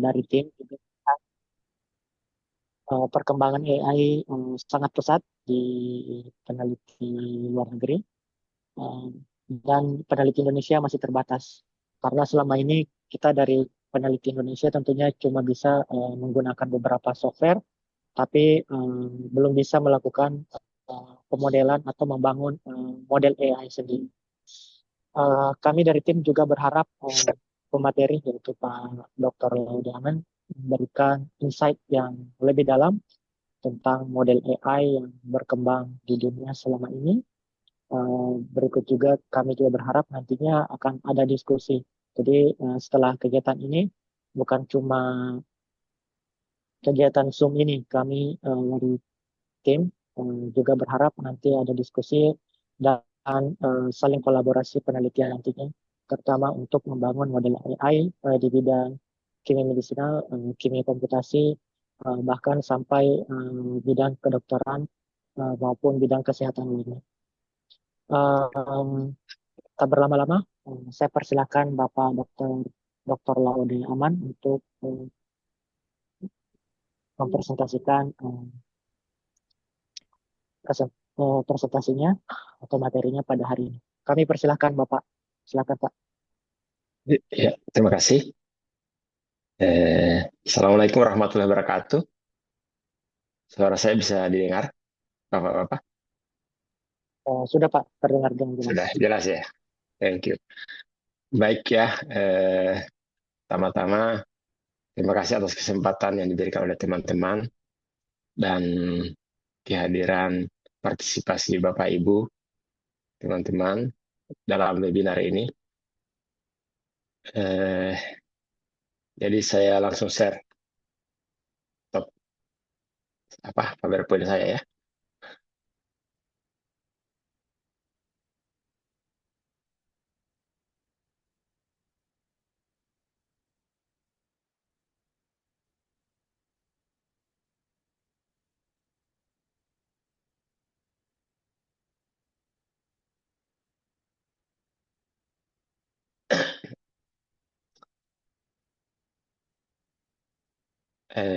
dari tim juga perkembangan AI sangat pesat di peneliti luar negeri, eh, dan peneliti Indonesia masih terbatas karena selama ini kita dari peneliti Indonesia tentunya cuma bisa menggunakan beberapa software, tapi belum bisa melakukan pemodelan atau membangun model AI sendiri. Kami dari tim juga berharap pemateri yaitu Pak Dr. Laude Aman memberikan insight yang lebih dalam tentang model AI yang berkembang di dunia selama ini. Berikut juga kami juga berharap nantinya akan ada diskusi. Jadi setelah kegiatan ini bukan cuma kegiatan Zoom ini, kami dari tim juga berharap nanti ada diskusi dan saling kolaborasi penelitian nantinya, terutama untuk membangun model AI di bidang kimia medisinal, kimia komputasi, bahkan sampai bidang kedokteran maupun bidang kesehatan lainnya. Tak berlama-lama, saya persilakan Bapak Dr. Laude Aman untuk mempresentasikan presentasinya atau materinya pada hari ini. Kami persilahkan Bapak. Silakan Pak. Ya, terima kasih. Assalamualaikum warahmatullahi wabarakatuh. Suara saya bisa didengar, Bapak-bapak? Sudah Pak, terdengar dengan jelas. Sudah jelas ya. Thank you. Baik ya, pertama-tama terima kasih atas kesempatan yang diberikan oleh teman-teman dan kehadiran partisipasi Bapak Ibu, teman-teman dalam webinar ini. Jadi saya langsung share top PowerPoint saya ya.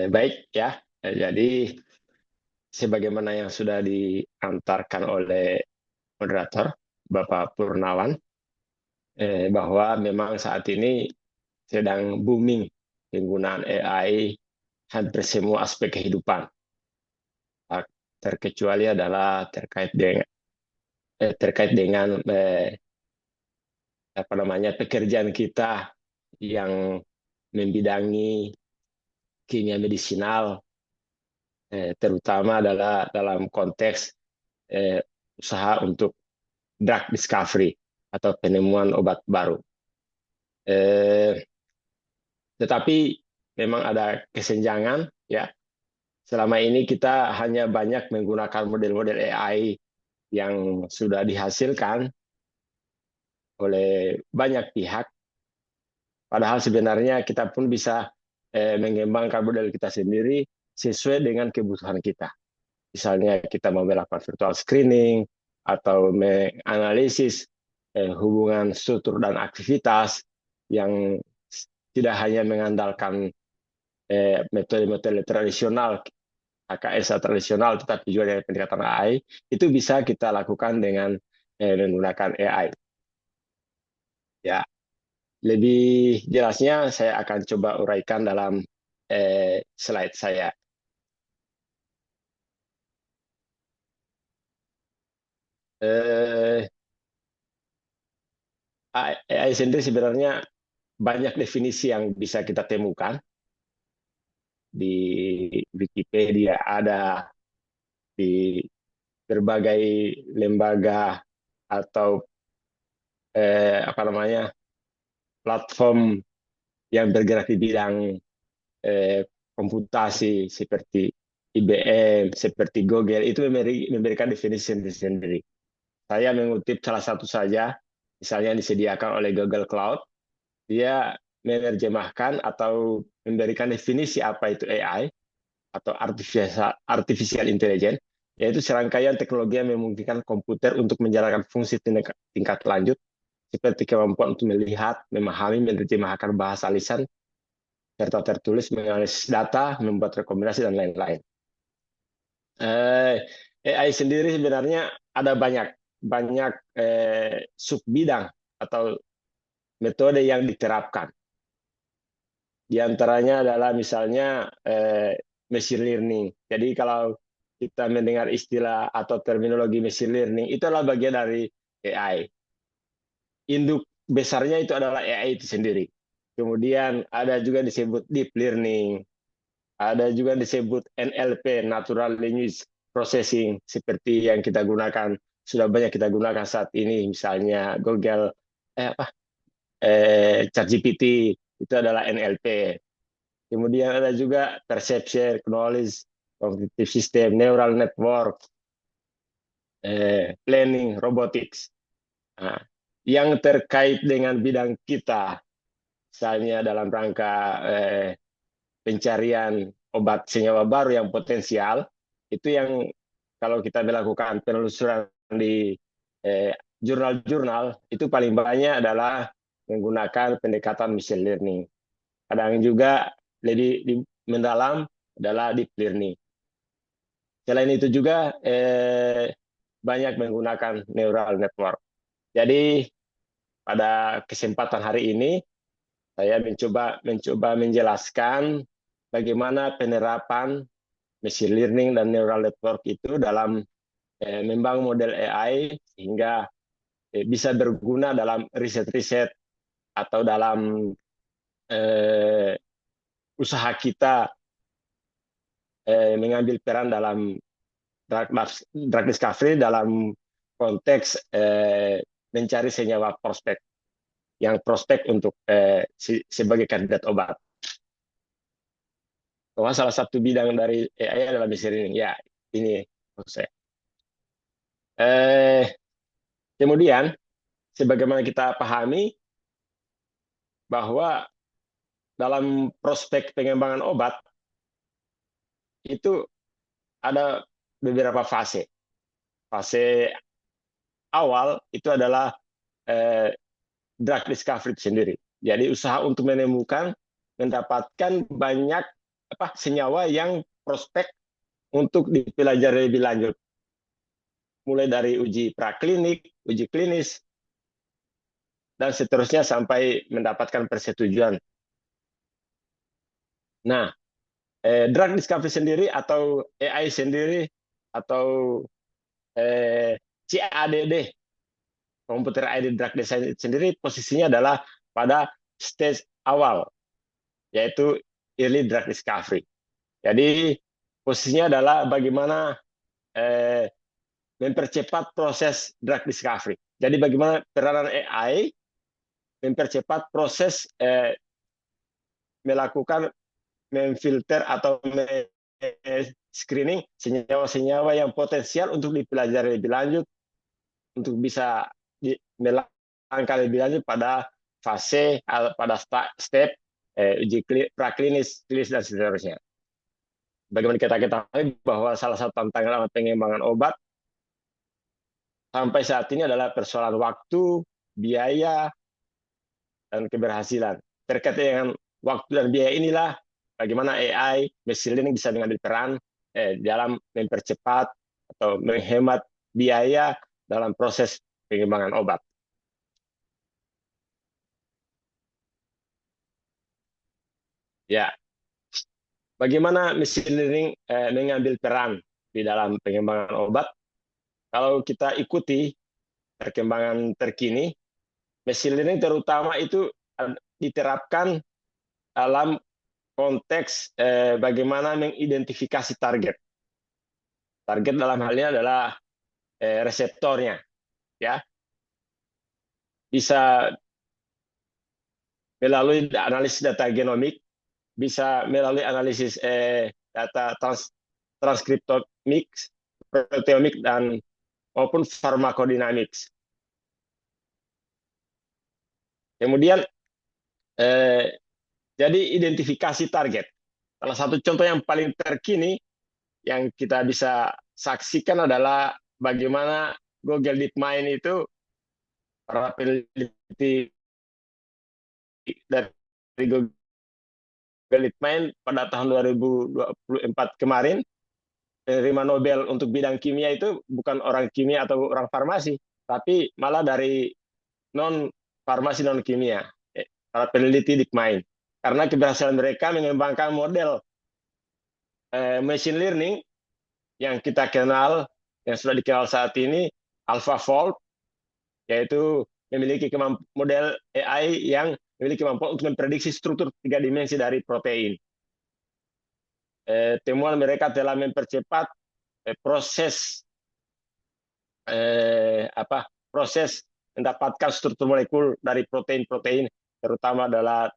Baik ya, jadi sebagaimana yang sudah diantarkan oleh moderator Bapak Purnawan, bahwa memang saat ini sedang booming penggunaan AI hampir semua aspek kehidupan, terkecuali adalah terkait dengan pekerjaan kita yang membidangi kimia medisinal, terutama adalah dalam konteks usaha untuk drug discovery atau penemuan obat baru. Tetapi memang ada kesenjangan ya. Selama ini kita hanya banyak menggunakan model-model AI yang sudah dihasilkan oleh banyak pihak. Padahal sebenarnya kita pun bisa mengembangkan model kita sendiri sesuai dengan kebutuhan kita. Misalnya kita mau melakukan virtual screening atau menganalisis hubungan struktur dan aktivitas yang tidak hanya mengandalkan metode-metode tradisional, AKS tradisional, tetapi juga dengan pendekatan AI, itu bisa kita lakukan dengan menggunakan AI. Ya, lebih jelasnya saya akan coba uraikan dalam slide saya. AI sendiri sebenarnya banyak definisi yang bisa kita temukan di Wikipedia, ada di berbagai lembaga atau platform yang bergerak di bidang komputasi seperti IBM, seperti Google, itu memberikan definisi sendiri. Saya mengutip salah satu saja, misalnya yang disediakan oleh Google Cloud, dia menerjemahkan atau memberikan definisi apa itu AI atau artificial intelligence, yaitu serangkaian teknologi yang memungkinkan komputer untuk menjalankan fungsi tingkat lanjut seperti kemampuan untuk melihat, memahami, menerjemahkan bahasa lisan serta tertulis, menganalisis data, membuat rekomendasi, dan lain-lain. AI sendiri sebenarnya ada banyak sub bidang atau metode yang diterapkan. Di antaranya adalah misalnya machine learning. Jadi kalau kita mendengar istilah atau terminologi machine learning, itu adalah bagian dari AI. Induk besarnya itu adalah AI itu sendiri. Kemudian ada juga disebut deep learning, ada juga disebut NLP, Natural Language Processing, seperti yang kita gunakan, sudah banyak kita gunakan saat ini, misalnya Google, ChatGPT, itu adalah NLP. Kemudian ada juga perception, knowledge, cognitive system, neural network, planning, robotics. Nah, yang terkait dengan bidang kita, misalnya dalam rangka pencarian obat senyawa baru yang potensial, itu yang kalau kita melakukan penelusuran di jurnal-jurnal, itu paling banyak adalah menggunakan pendekatan machine learning. Kadang juga lebih mendalam adalah deep learning. Selain itu juga banyak menggunakan neural network. Jadi pada kesempatan hari ini saya mencoba menjelaskan bagaimana penerapan machine learning dan neural network itu dalam membangun model AI sehingga bisa berguna dalam riset-riset atau dalam usaha kita mengambil peran dalam drug discovery dalam konteks mencari senyawa prospek untuk sebagai kandidat obat. Bahwa salah satu bidang dari AI adalah machine learning. Ya, ini maksud saya. Kemudian, sebagaimana kita pahami bahwa dalam prospek pengembangan obat itu ada beberapa fase. Fase awal itu adalah drug discovery sendiri. Jadi usaha untuk menemukan, mendapatkan banyak senyawa yang prospek untuk dipelajari lebih lanjut. Mulai dari uji praklinik, uji klinis, dan seterusnya sampai mendapatkan persetujuan. Nah, drug discovery sendiri atau AI sendiri atau CADD, computer aided drug design sendiri, posisinya adalah pada stage awal, yaitu early drug discovery. Jadi posisinya adalah bagaimana mempercepat proses drug discovery. Jadi bagaimana peranan AI mempercepat proses melakukan memfilter atau screening senyawa-senyawa yang potensial untuk dipelajari lebih lanjut, untuk bisa melangkah lebih lanjut pada fase, pada step uji praklinis, klinis, dan seterusnya. Bagaimana kita ketahui bahwa salah satu tantangan dalam pengembangan obat sampai saat ini adalah persoalan waktu, biaya, dan keberhasilan. Terkait dengan waktu dan biaya inilah bagaimana AI, machine learning bisa mengambil peran dalam mempercepat atau menghemat biaya dalam proses pengembangan obat. Ya, bagaimana machine learning mengambil peran di dalam pengembangan obat? Kalau kita ikuti perkembangan terkini, machine learning terutama itu diterapkan dalam konteks bagaimana mengidentifikasi target. Target dalam hal ini adalah reseptornya, ya. Bisa melalui analisis data genomik, bisa melalui analisis data transkriptomik, proteomik, dan maupun farmakodinamik. Kemudian jadi identifikasi target. Salah satu contoh yang paling terkini yang kita bisa saksikan adalah bagaimana Google DeepMind itu para peneliti dari Google Lippmann pada tahun 2024 kemarin, penerima Nobel untuk bidang kimia itu bukan orang kimia atau orang farmasi, tapi malah dari non farmasi non kimia, para peneliti Lippmann. Karena keberhasilan mereka mengembangkan model machine learning yang kita kenal, yang sudah dikenal saat ini, AlphaFold, yaitu memiliki model AI yang memiliki kemampuan untuk memprediksi struktur tiga dimensi dari protein. Temuan mereka telah mempercepat proses proses mendapatkan struktur molekul dari protein-protein, terutama adalah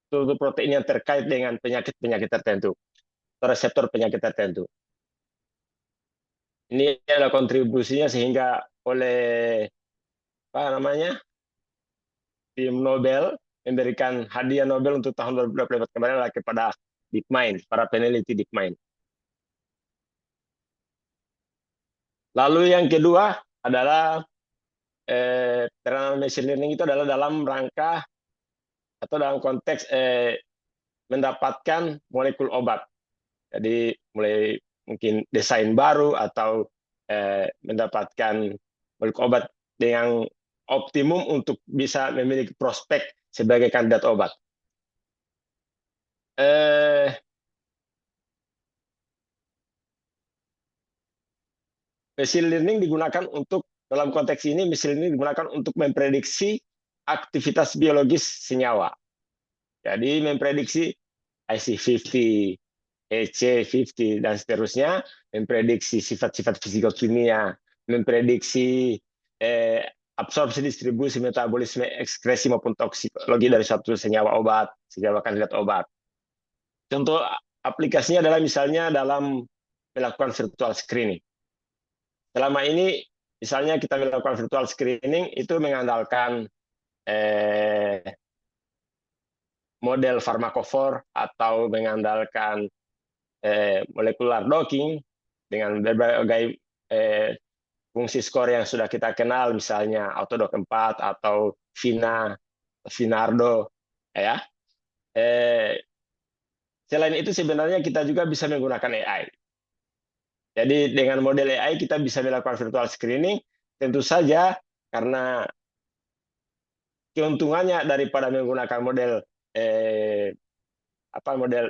struktur protein yang terkait dengan penyakit-penyakit tertentu, atau reseptor penyakit tertentu. Ini adalah kontribusinya sehingga oleh tim Nobel memberikan hadiah Nobel untuk tahun 2024 kemarin adalah kepada DeepMind, para peneliti DeepMind. Lalu yang kedua adalah machine learning itu adalah dalam rangka atau dalam konteks mendapatkan molekul obat. Jadi mulai mungkin desain baru atau mendapatkan molekul obat dengan optimum untuk bisa memiliki prospek sebagai kandidat obat. Machine learning digunakan untuk, dalam konteks ini, machine learning digunakan untuk memprediksi aktivitas biologis senyawa. Jadi memprediksi IC50, EC50, dan seterusnya, memprediksi sifat-sifat fisikokimia, memprediksi absorpsi, distribusi, metabolisme, ekskresi maupun toksikologi dari suatu senyawa obat, senyawa kandidat obat. Contoh aplikasinya adalah misalnya dalam melakukan virtual screening. Selama ini, misalnya kita melakukan virtual screening, itu mengandalkan model farmakofor atau mengandalkan molecular docking dengan berbagai fungsi skor yang sudah kita kenal, misalnya Autodoc 4 atau Vinardo. Ya. Selain itu sebenarnya kita juga bisa menggunakan AI. Jadi dengan model AI kita bisa melakukan virtual screening, tentu saja karena keuntungannya daripada menggunakan model model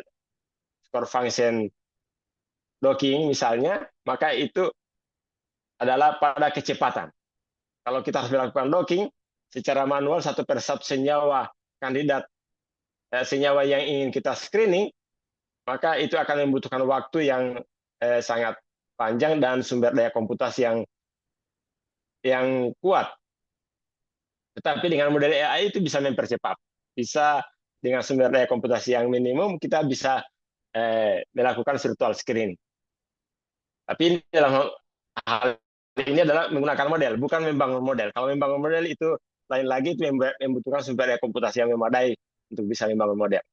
score function docking misalnya, maka itu adalah pada kecepatan. Kalau kita harus melakukan docking secara manual satu persatu senyawa kandidat senyawa yang ingin kita screening, maka itu akan membutuhkan waktu yang sangat panjang dan sumber daya komputasi yang kuat. Tetapi dengan model AI itu bisa mempercepat. Bisa dengan sumber daya komputasi yang minimum, kita bisa melakukan virtual screening. Tapi dalam hal ini adalah menggunakan model, bukan membangun model. Kalau membangun model itu lain lagi, itu membutuhkan sumber daya komputasi yang memadai untuk bisa membangun model.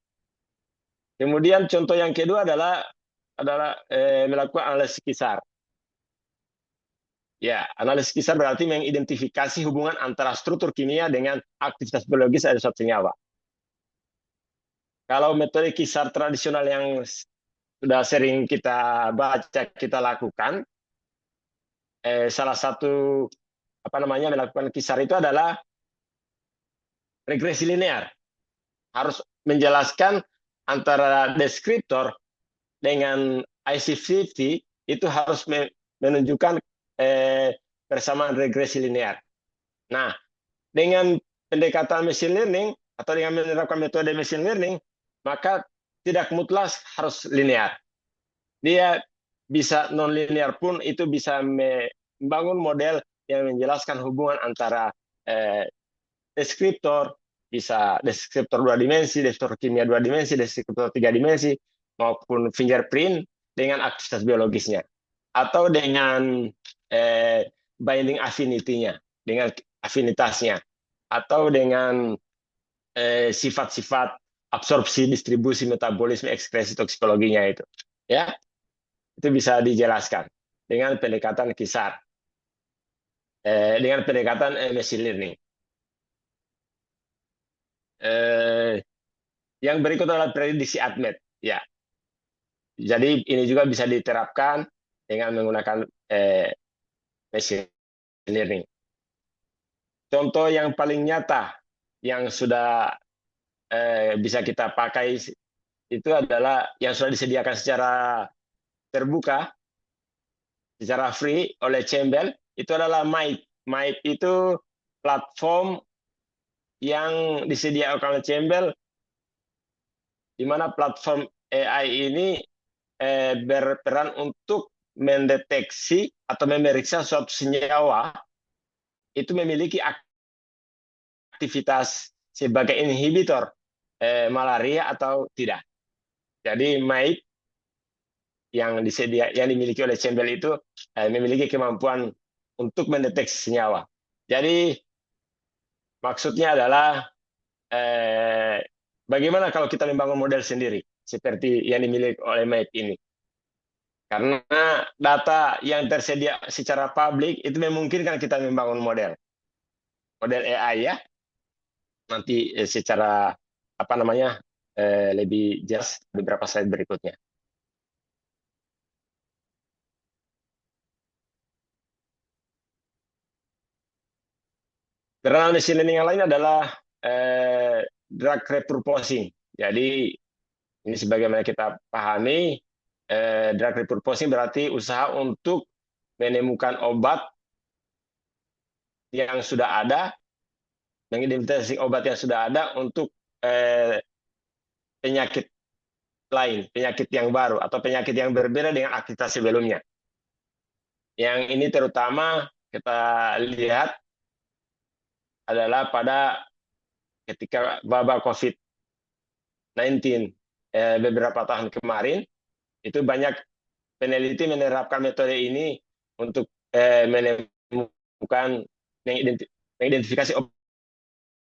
Kemudian contoh yang kedua adalah melakukan analisis kisar. Ya, analisis kisar berarti mengidentifikasi hubungan antara struktur kimia dengan aktivitas biologis dari suatu senyawa. Kalau metode kisar tradisional yang sudah sering kita baca, kita lakukan, salah satu melakukan kisar itu adalah regresi linear. Harus menjelaskan antara deskriptor dengan IC50 itu harus menunjukkan persamaan regresi linear. Nah, dengan pendekatan machine learning atau dengan menerapkan metode machine learning, maka tidak mutlak harus linear. Dia bisa non-linear pun itu bisa membangun model yang menjelaskan hubungan antara deskriptor, bisa deskriptor 2 dimensi, deskriptor kimia 2 dimensi, deskriptor 3 dimensi, maupun fingerprint dengan aktivitas biologisnya. Atau dengan binding affinity-nya, dengan afinitasnya, atau dengan sifat-sifat absorpsi, distribusi, metabolisme, ekskresi, toksikologinya itu. Ya, itu bisa dijelaskan dengan pendekatan kisar, dengan pendekatan machine learning. Eh, yang berikut adalah prediksi ATMET. Ya, jadi ini juga bisa diterapkan dengan menggunakan machine learning. Contoh yang paling nyata yang sudah bisa kita pakai itu adalah yang sudah disediakan secara terbuka, secara free oleh Cembel, itu adalah Maip. Maip itu platform yang disediakan oleh Cembel, di mana platform AI ini berperan untuk mendeteksi atau memeriksa suatu senyawa itu memiliki aktivitas sebagai inhibitor malaria atau tidak. Jadi MAIP yang dimiliki oleh Cembel itu memiliki kemampuan untuk mendeteksi senyawa. Jadi maksudnya adalah bagaimana kalau kita membangun model sendiri seperti yang dimiliki oleh MAIP ini. Karena data yang tersedia secara publik itu memungkinkan kita membangun model AI ya. Nanti secara apa namanya lebih jelas beberapa slide berikutnya. Karena machine learning yang lain adalah drug repurposing. Jadi ini sebagaimana kita pahami, drug repurposing berarti usaha untuk menemukan obat yang sudah ada, mengidentifikasi obat yang sudah ada untuk penyakit lain, penyakit yang baru atau penyakit yang berbeda dengan aktivitas sebelumnya. Yang ini terutama kita lihat adalah pada ketika wabah COVID-19 beberapa tahun kemarin, itu banyak peneliti menerapkan metode ini untuk menemukan, mengidentifikasi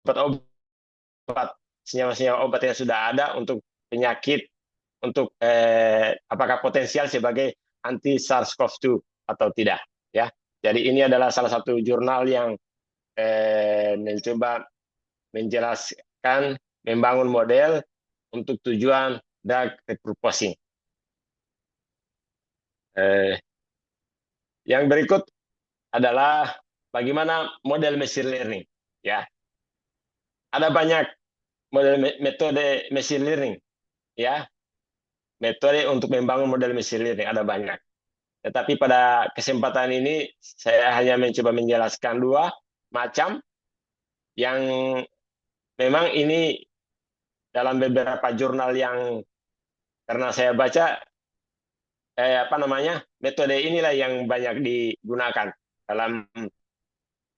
obat-obat, senyawa-senyawa obat yang sudah ada untuk penyakit, untuk apakah potensial sebagai anti SARS-CoV-2 atau tidak. Ya, jadi ini adalah salah satu jurnal yang mencoba menjelaskan, membangun model untuk tujuan drug repurposing. Yang berikut adalah bagaimana model machine learning. Ya, ada banyak metode machine learning. Ya, metode untuk membangun model machine learning ada banyak. Tetapi pada kesempatan ini saya hanya mencoba menjelaskan dua macam yang memang ini dalam beberapa jurnal yang karena saya baca metode inilah yang banyak digunakan dalam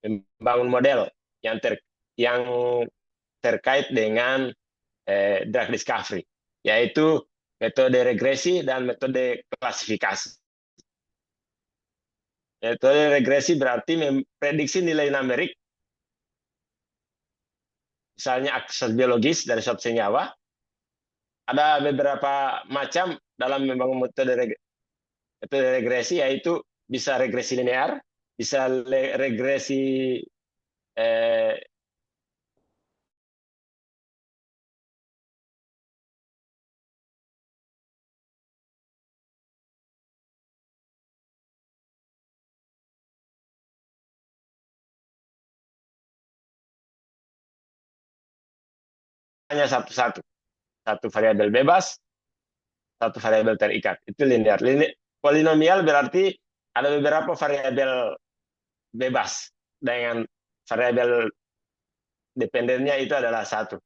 membangun model yang terkait dengan drug discovery, yaitu metode regresi dan metode klasifikasi. Metode regresi berarti memprediksi nilai numerik, misalnya aktivitas biologis dari suatu senyawa. Ada beberapa macam dalam membangun metode regresi, yaitu bisa regresi linear, bisa regresi hanya satu variabel bebas, satu variabel terikat, itu linear. Polinomial berarti ada beberapa variabel bebas dengan variabel dependennya itu adalah satu.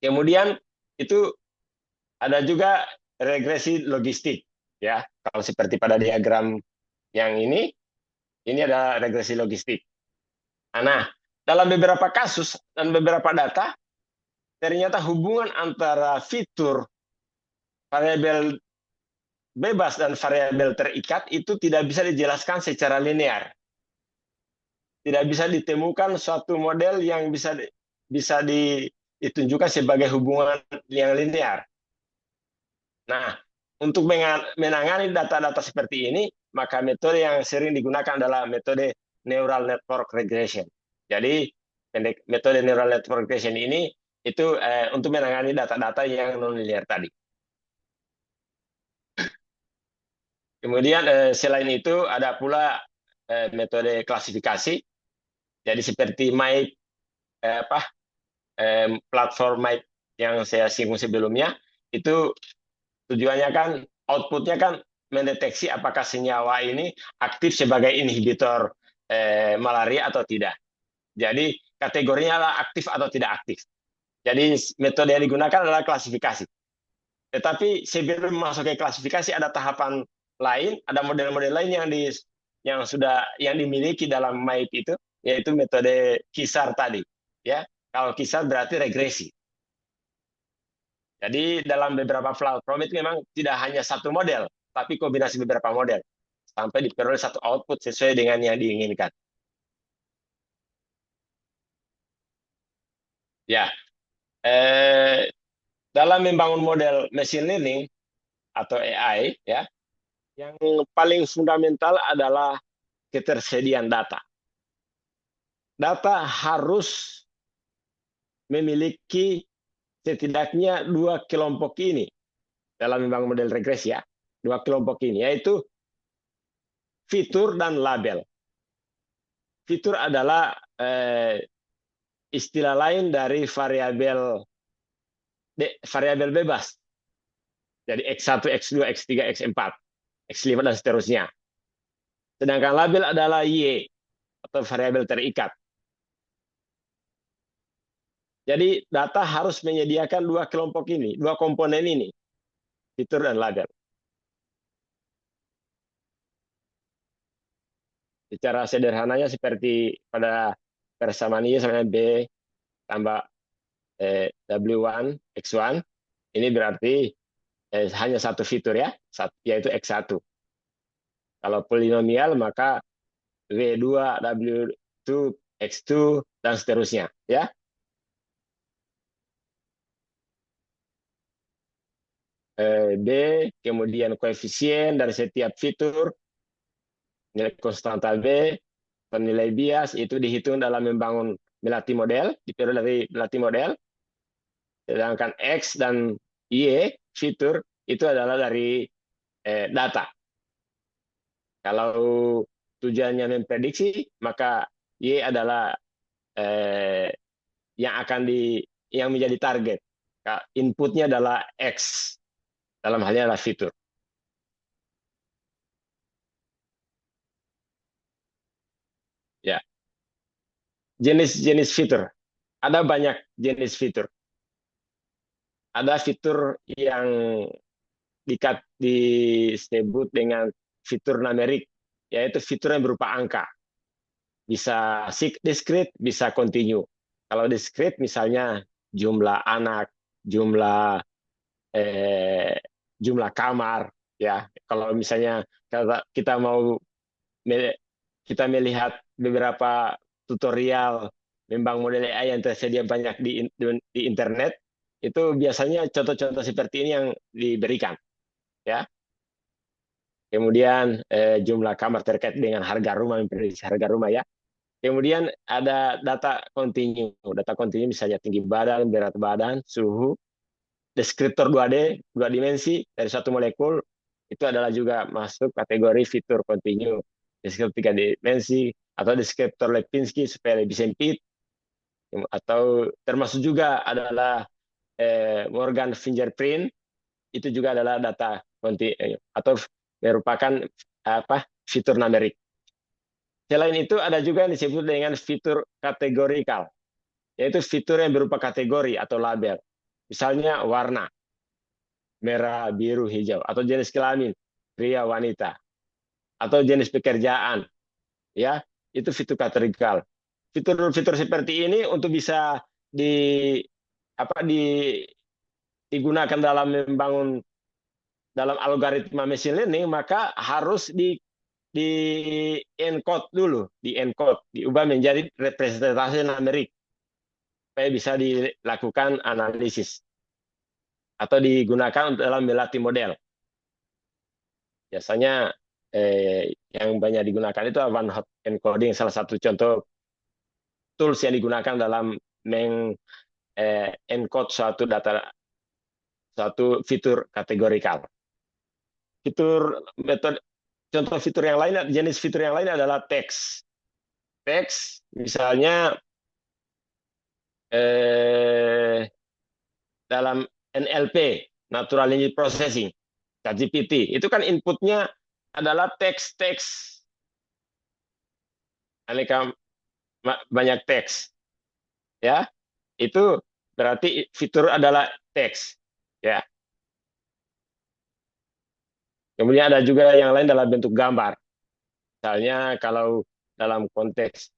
Kemudian itu ada juga regresi logistik, ya. Kalau seperti pada diagram yang ini ada regresi logistik. Nah, dalam beberapa kasus dan beberapa data, ternyata hubungan antara fitur variabel bebas dan variabel terikat itu tidak bisa dijelaskan secara linear. Tidak bisa ditemukan suatu model yang bisa ditunjukkan sebagai hubungan yang linear. Nah, untuk menangani data-data seperti ini, maka metode yang sering digunakan adalah metode neural network regression. Jadi, metode neural network regression ini itu untuk menangani data-data yang nonlinear tadi. Kemudian selain itu ada pula metode klasifikasi. Jadi seperti platform MAIP yang saya singgung sebelumnya, itu tujuannya kan outputnya kan mendeteksi apakah senyawa ini aktif sebagai inhibitor malaria atau tidak. Jadi kategorinya adalah aktif atau tidak aktif. Jadi metode yang digunakan adalah klasifikasi. Tetapi sebelum masuk ke klasifikasi ada tahapan lain, ada model-model lain yang dimiliki dalam MAIP itu, yaitu metode kisar tadi. Ya, kalau kisar berarti regresi. Jadi dalam beberapa platform itu memang tidak hanya satu model, tapi kombinasi beberapa model sampai diperoleh satu output sesuai dengan yang diinginkan. Ya, dalam membangun model machine learning atau AI, ya, yang paling fundamental adalah ketersediaan data. Data harus memiliki setidaknya dua kelompok ini dalam membangun model regresi, ya. Dua kelompok ini, yaitu fitur dan label. Fitur adalah istilah lain dari variabel bebas. Jadi X1, X2, X3, X4, X5 dan seterusnya. Sedangkan label adalah Y atau variabel terikat. Jadi data harus menyediakan dua kelompok ini, dua komponen ini, fitur dan label. Secara sederhananya seperti pada persamaan Y sama B tambah W1, X1, ini berarti hanya satu fitur, ya, yaitu X1. Kalau polinomial maka W2, W2, X2, dan seterusnya, ya. B, kemudian koefisien dari setiap fitur, nilai konstanta B, nilai bias, itu dihitung dalam membangun melatih model, diperoleh dari melatih model. Sedangkan X dan Y, fitur, itu adalah dari data. Kalau tujuannya memprediksi, maka Y adalah yang menjadi target. Inputnya adalah X, dalam halnya adalah fitur. Ya, jenis-jenis fitur. Ada banyak jenis fitur. Ada fitur yang disebut dengan fitur numerik, yaitu fitur yang berupa angka. Bisa discrete, bisa continue. Kalau discrete misalnya jumlah anak, jumlah kamar, ya. Kalau misalnya kita melihat beberapa tutorial membangun model AI yang tersedia banyak di internet, itu biasanya contoh-contoh seperti ini yang diberikan, ya. Kemudian jumlah kamar terkait dengan harga rumah, memprediksi harga rumah, ya. Kemudian ada data kontinu. Data kontinu misalnya tinggi badan, berat badan, suhu, deskriptor 2D, dua dimensi dari satu molekul, itu adalah juga masuk kategori fitur kontinu. Deskriptor 3 dimensi, atau deskriptor Lipinski supaya lebih sempit, atau termasuk juga adalah Morgan fingerprint, itu juga adalah data kontinu, atau merupakan fitur numerik. Selain itu ada juga yang disebut dengan fitur kategorikal, yaitu fitur yang berupa kategori atau label. Misalnya warna, merah, biru, hijau, atau jenis kelamin, pria, wanita, atau jenis pekerjaan, ya, itu fitur kategorikal. Fitur-fitur seperti ini untuk bisa digunakan dalam membangun dalam algoritma machine learning, maka harus di encode dulu, diubah menjadi representasi numerik supaya bisa dilakukan analisis atau digunakan dalam melatih model. Biasanya yang banyak digunakan itu one hot encoding, salah satu contoh tools yang digunakan dalam encode suatu data, suatu fitur kategorikal. Contoh fitur yang lain, jenis fitur yang lain adalah teks. Teks, misalnya dalam NLP, Natural Language Processing, ChatGPT, itu kan inputnya adalah teks-teks, aneka banyak teks, ya. Itu berarti fitur adalah teks, ya. Kemudian ada juga yang lain dalam bentuk gambar. Misalnya kalau dalam konteks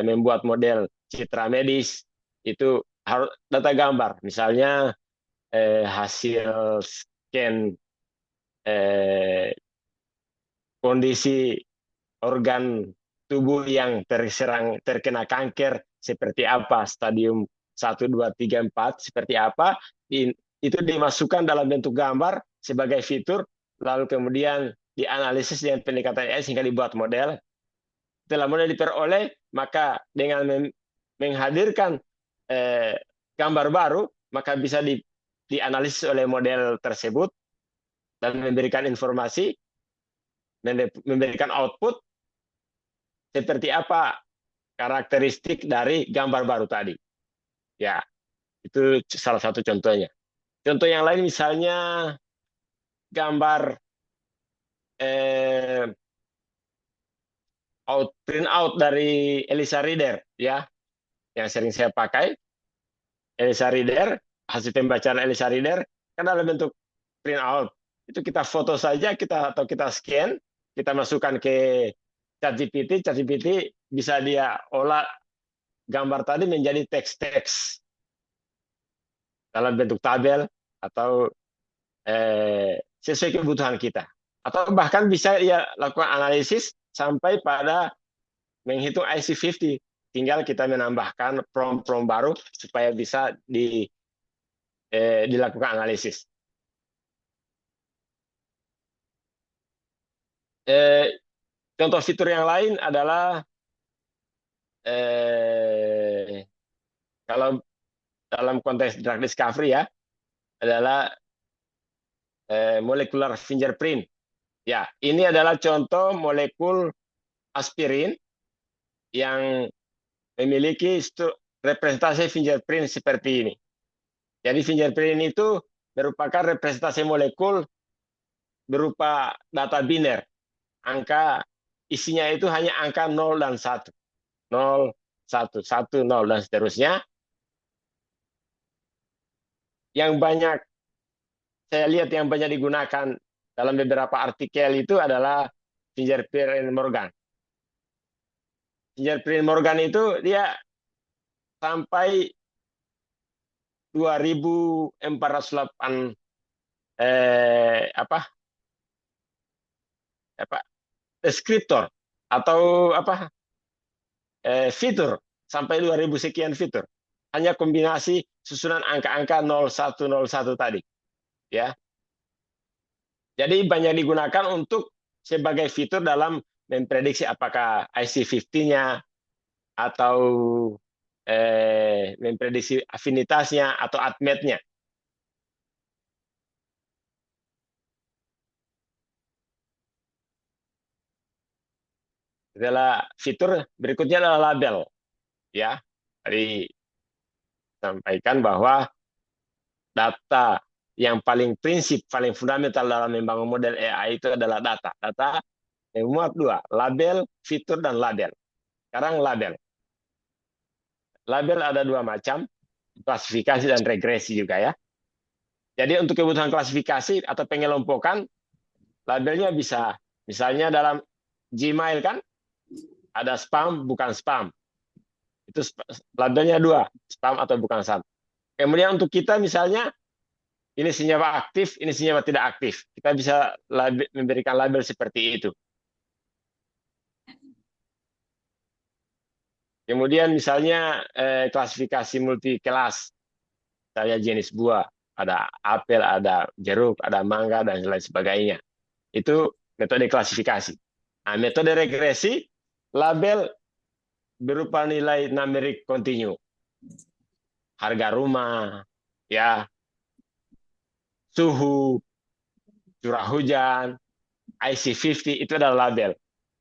membuat model citra medis, itu harus data gambar. Misalnya hasil scan kondisi organ tubuh yang terkena kanker seperti apa, stadium 1, 2, 3, 4 seperti apa, itu dimasukkan dalam bentuk gambar sebagai fitur, lalu kemudian dianalisis dengan pendekatan AI sehingga dibuat model. Setelah model diperoleh, maka dengan menghadirkan gambar baru, maka bisa dianalisis oleh model tersebut dan memberikan informasi, memberikan output seperti apa karakteristik dari gambar baru tadi. Ya, itu salah satu contohnya. Contoh yang lain misalnya gambar print out dari Elisa Reader, ya, yang sering saya pakai. Elisa Reader, hasil pembacaan Elisa Reader kan dalam bentuk print out. Itu kita foto saja, atau kita scan, kita masukkan ke ChatGPT, ChatGPT bisa dia olah gambar tadi menjadi teks-teks dalam bentuk tabel atau sesuai kebutuhan kita. Atau bahkan bisa ya lakukan analisis sampai pada menghitung IC50. Tinggal kita menambahkan prompt-prompt baru supaya bisa dilakukan analisis. Contoh fitur yang lain adalah kalau dalam konteks drug discovery ya, adalah molecular fingerprint. Ya, ini adalah contoh molekul aspirin yang memiliki representasi fingerprint seperti ini. Jadi fingerprint itu merupakan representasi molekul berupa data biner. Angka isinya itu hanya angka 0 dan 1. 0, 1, 1, 0, dan seterusnya. Yang banyak saya lihat yang banyak digunakan dalam beberapa artikel itu adalah fingerprint Morgan. Fingerprint Morgan itu dia sampai 2408 deskriptor atau fitur, sampai 2000 sekian fitur. Hanya kombinasi susunan angka-angka 0101 tadi. Ya. Jadi banyak digunakan untuk sebagai fitur dalam memprediksi apakah IC50-nya atau memprediksi afinitasnya atau ATMET-nya. Adalah fitur berikutnya adalah label. Ya, tadi sampaikan bahwa data yang paling prinsip, paling fundamental dalam membangun model AI itu adalah data. Data memuat dua, label, fitur, dan label. Sekarang label. Label ada dua macam, klasifikasi dan regresi juga ya. Jadi untuk kebutuhan klasifikasi atau pengelompokan, labelnya bisa, misalnya dalam Gmail kan, ada spam, bukan spam. Itu labelnya dua, spam atau bukan spam. Kemudian untuk kita misalnya, ini senyawa aktif, ini senyawa tidak aktif. Kita bisa memberikan label seperti itu. Kemudian misalnya klasifikasi multi kelas, misalnya jenis buah, ada apel, ada jeruk, ada mangga, dan lain sebagainya. Itu metode klasifikasi. Nah, metode regresi, label berupa nilai numerik kontinu. Harga rumah, ya, suhu, curah hujan, IC50 itu adalah label.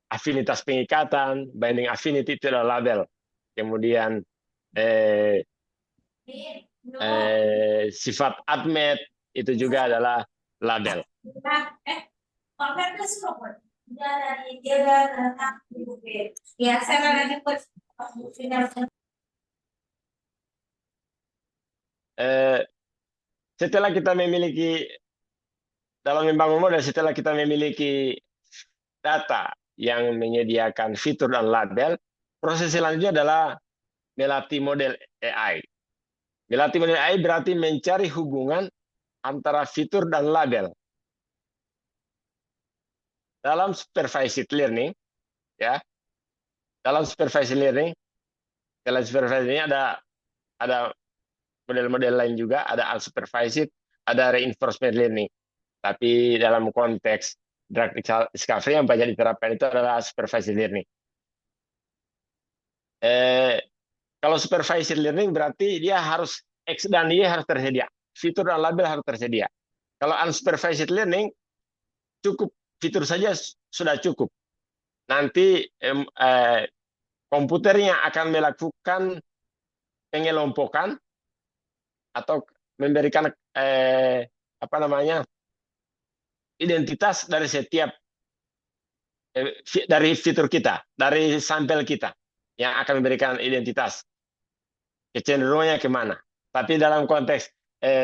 Afinitas pengikatan, binding affinity itu adalah label. Kemudian sifat admet itu juga adalah label. Setelah kita memiliki dalam membangun model, setelah kita memiliki data yang menyediakan fitur dan label, proses selanjutnya adalah melatih model AI. Melatih model AI berarti mencari hubungan antara fitur dan label. Dalam supervised learning, ya, dalam supervised learning ada model-model lain juga, ada unsupervised, ada reinforcement learning. Tapi dalam konteks drug discovery yang banyak diterapkan itu adalah supervised learning. Kalau supervised learning berarti dia harus X dan Y harus tersedia. Fitur dan label harus tersedia. Kalau unsupervised learning, cukup fitur saja sudah cukup. Nanti komputernya akan melakukan pengelompokan atau memberikan identitas dari setiap dari fitur kita, dari sampel kita yang akan memberikan identitas kecenderungannya kemana. Tapi dalam konteks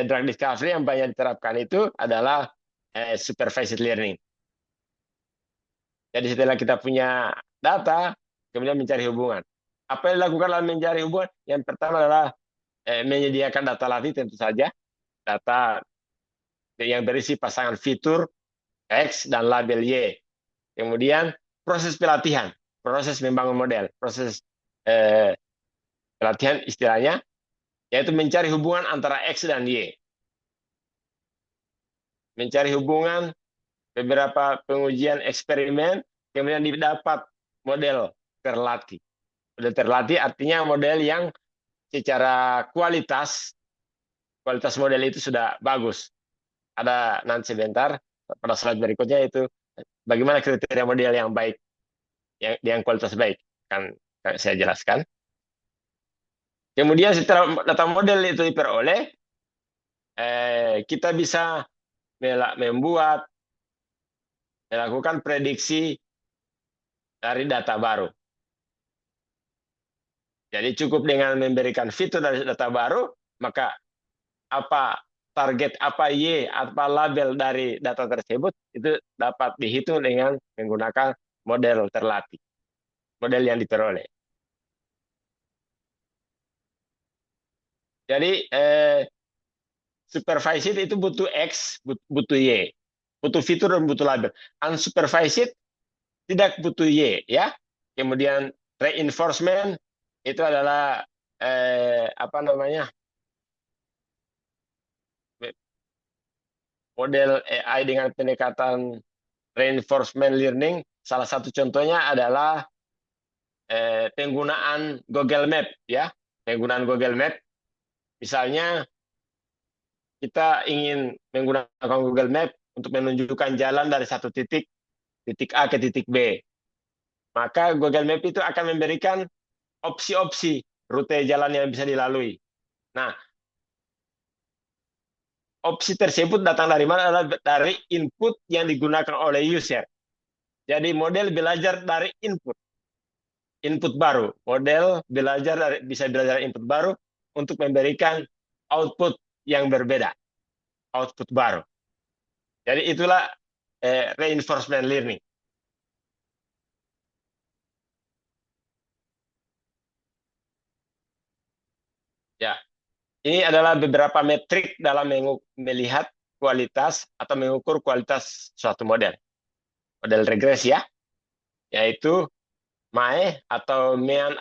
drug discovery yang banyak diterapkan itu adalah supervised learning. Jadi setelah kita punya data, kemudian mencari hubungan. Apa yang dilakukan dalam mencari hubungan? Yang pertama adalah menyediakan data latih, tentu saja. Data yang berisi pasangan fitur X dan label Y. Kemudian proses pelatihan, proses membangun model, proses pelatihan istilahnya, yaitu mencari hubungan antara X dan Y. Mencari hubungan, beberapa pengujian eksperimen, kemudian didapat model terlatih. Model terlatih artinya model yang secara kualitas model itu sudah bagus. Ada nanti sebentar pada slide berikutnya itu bagaimana kriteria model yang baik, yang kualitas baik, kan saya jelaskan. Kemudian setelah data model itu diperoleh, kita bisa melakukan prediksi dari data baru. Jadi cukup dengan memberikan fitur dari data baru, maka apa target, apa Y, apa label dari data tersebut, itu dapat dihitung dengan menggunakan model terlatih, model yang diperoleh. Jadi supervised itu butuh X, butuh Y, butuh fitur dan butuh label. Unsupervised tidak butuh Y, ya. Kemudian reinforcement itu adalah model AI dengan pendekatan reinforcement learning. Salah satu contohnya adalah penggunaan Google Map, ya. Penggunaan Google Map, misalnya kita ingin menggunakan Google Map untuk menunjukkan jalan dari satu titik A ke titik B. Maka Google Map itu akan memberikan opsi-opsi rute jalan yang bisa dilalui. Nah, opsi tersebut datang dari mana? Adalah dari input yang digunakan oleh user. Jadi model belajar dari input baru. Model bisa belajar input baru untuk memberikan output yang berbeda, output baru. Jadi itulah reinforcement learning. Ya, ini adalah beberapa metrik dalam melihat kualitas atau mengukur kualitas suatu model. Model regresi, ya, yaitu MAE atau mean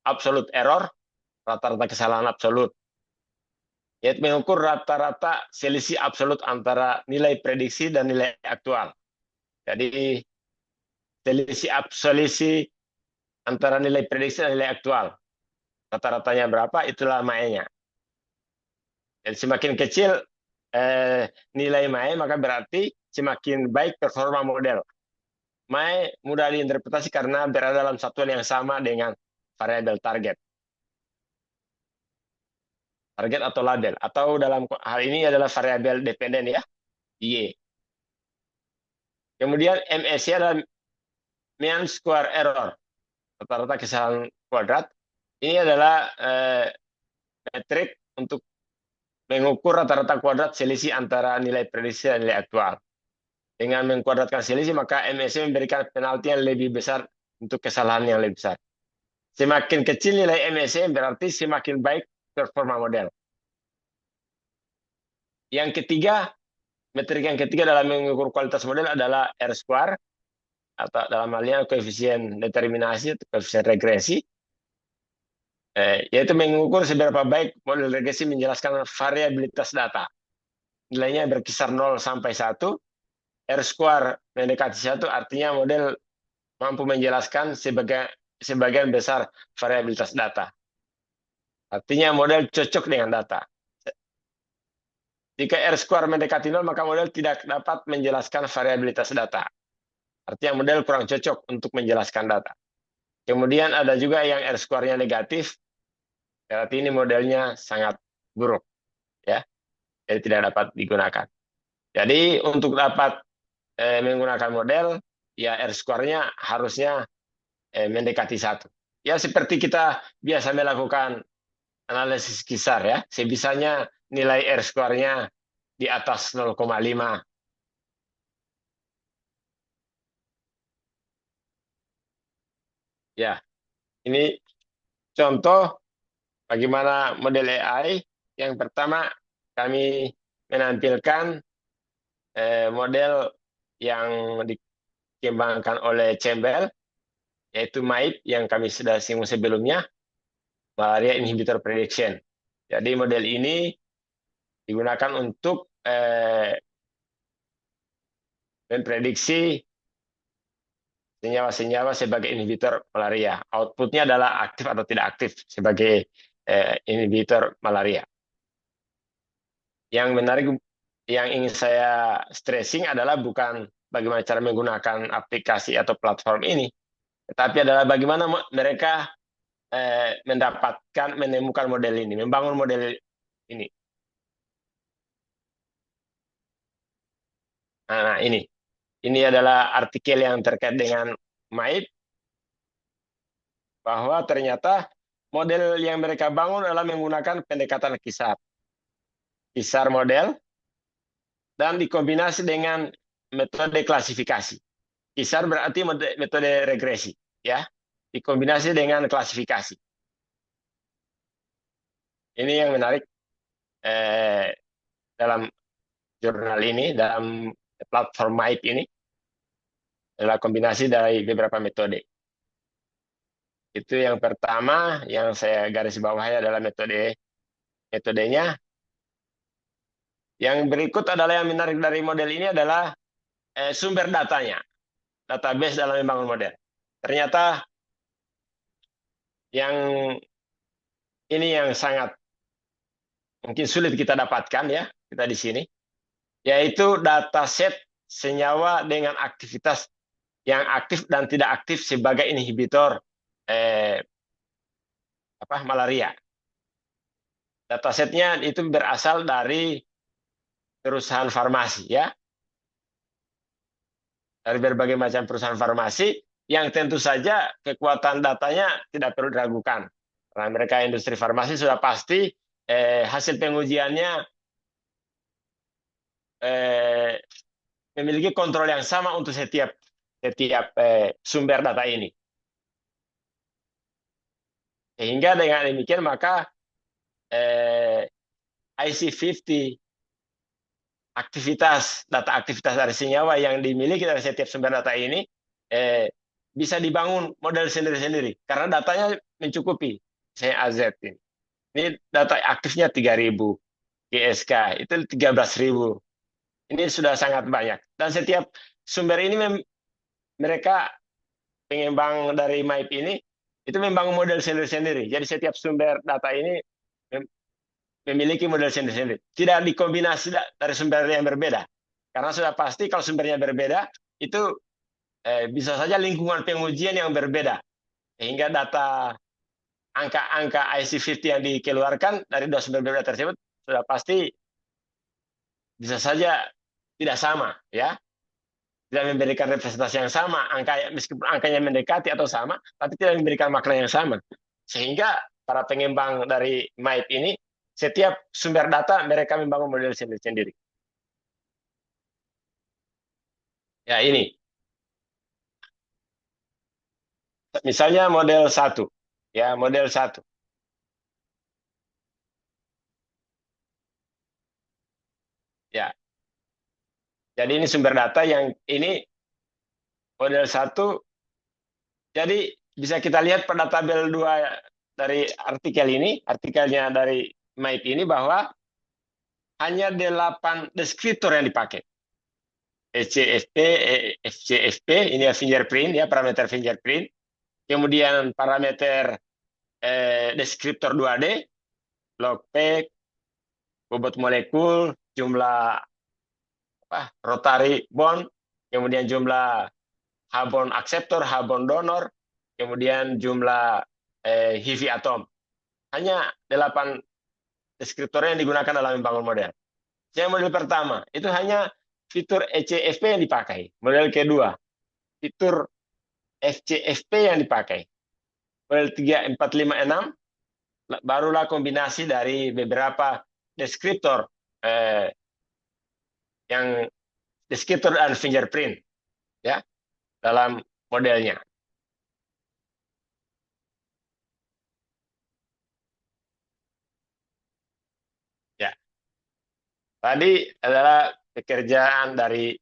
absolute error, rata-rata kesalahan absolut. Yaitu mengukur rata-rata selisih absolut antara nilai prediksi dan nilai aktual. Jadi selisih antara nilai prediksi dan nilai aktual. Rata-ratanya berapa, itulah MAE-nya. Jadi semakin kecil nilai MAE, maka berarti semakin baik performa model. MAE mudah diinterpretasi karena berada dalam satuan yang sama dengan variabel target. Target atau label. Atau dalam hal ini adalah variabel dependen ya, Y. Kemudian MSE adalah mean square error, rata-rata kesalahan kuadrat. Ini adalah metrik untuk mengukur rata-rata kuadrat selisih antara nilai prediksi dan nilai aktual. Dengan mengkuadratkan selisih, maka MSE memberikan penalti yang lebih besar untuk kesalahan yang lebih besar. Semakin kecil nilai MSE berarti semakin baik performa model. Yang ketiga, metrik yang ketiga dalam mengukur kualitas model adalah R-square, atau dalam halnya koefisien determinasi atau koefisien regresi, yaitu mengukur seberapa baik model regresi menjelaskan variabilitas data. Nilainya berkisar 0 sampai 1, R-square mendekati 1, artinya model mampu menjelaskan sebagian besar variabilitas data. Artinya model cocok dengan data. Jika R-square mendekati 0, maka model tidak dapat menjelaskan variabilitas data. Artinya model kurang cocok untuk menjelaskan data. Kemudian ada juga yang R-square-nya negatif, berarti ini modelnya sangat buruk, ya, jadi tidak dapat digunakan. Jadi untuk dapat menggunakan model, ya R-square-nya harusnya mendekati 1. Ya seperti kita biasa melakukan analisis kisar ya, sebisanya nilai R-square-nya di atas 0,5. Ya, ini contoh bagaimana model AI. Yang pertama, kami menampilkan model yang dikembangkan oleh Campbell, yaitu MAIP yang kami sudah singgung sebelumnya, malaria inhibitor prediction. Jadi model ini digunakan untuk memprediksi senyawa-senyawa sebagai inhibitor malaria. Outputnya adalah aktif atau tidak aktif sebagai inhibitor malaria. Yang menarik, yang ingin saya stressing adalah bukan bagaimana cara menggunakan aplikasi atau platform ini, tetapi adalah bagaimana mereka menemukan model ini, membangun model ini. Nah, ini adalah artikel yang terkait dengan MAIP, bahwa ternyata model yang mereka bangun adalah menggunakan pendekatan kisar. Kisar model dan dikombinasi dengan metode klasifikasi. Kisar berarti metode regresi, ya, dikombinasi dengan klasifikasi. Ini yang menarik dalam jurnal ini, dalam platform MAIP ini, adalah kombinasi dari beberapa metode. Itu yang pertama, yang saya garis bawahi adalah metodenya. Yang berikut adalah yang menarik dari model ini adalah sumber datanya, database dalam membangun model. Ternyata yang ini yang sangat mungkin sulit kita dapatkan ya, kita di sini, yaitu dataset senyawa dengan aktivitas yang aktif dan tidak aktif sebagai inhibitor malaria. Datasetnya itu berasal dari perusahaan farmasi ya, dari berbagai macam perusahaan farmasi yang tentu saja kekuatan datanya tidak perlu diragukan. Karena mereka industri farmasi sudah pasti hasil pengujiannya memiliki kontrol yang sama untuk setiap sumber data ini. Sehingga dengan demikian maka IC50 data aktivitas dari senyawa yang dimiliki dari setiap sumber data ini bisa dibangun model sendiri-sendiri karena datanya mencukupi. Misalnya AZ ini data aktifnya 3.000, GSK itu 13.000. Ini sudah sangat banyak. Dan setiap sumber ini mereka pengembang dari MAIP ini itu membangun model sendiri-sendiri. Jadi setiap sumber data ini memiliki model sendiri-sendiri. Tidak dikombinasi dari sumber yang berbeda. Karena sudah pasti kalau sumbernya berbeda, itu bisa saja lingkungan pengujian yang berbeda. Sehingga data angka-angka IC50 yang dikeluarkan dari dua sumber berbeda tersebut sudah pasti bisa saja tidak sama, ya. Tidak memberikan representasi yang sama, meskipun angkanya mendekati atau sama, tapi tidak memberikan makna yang sama. Sehingga para pengembang dari MAIP ini, setiap sumber data mereka membangun model sendiri-sendiri. Ya, ini. Misalnya model 1. Ya, model 1. Ya. Jadi ini sumber data yang ini model 1. Jadi bisa kita lihat pada tabel 2 dari artikel ini, artikelnya dari MAIP ini, bahwa hanya 8 deskriptor yang dipakai. SCFP, FCFP, ini fingerprint, ya, parameter fingerprint. Kemudian parameter deskriptor 2D, log peak, bobot molekul, jumlah rotary bond, kemudian jumlah H-bond acceptor, H-bond donor, kemudian jumlah HIVI atom. Hanya 8 deskriptor yang digunakan dalam membangun model. Yang model pertama, itu hanya fitur ECFP yang dipakai. Model kedua, fitur FCFP yang dipakai. Model 3, 4, 5, 6, barulah kombinasi dari beberapa deskriptor yang deskriptor dan fingerprint, ya, dalam modelnya. Ya, tadi adalah pekerjaan dari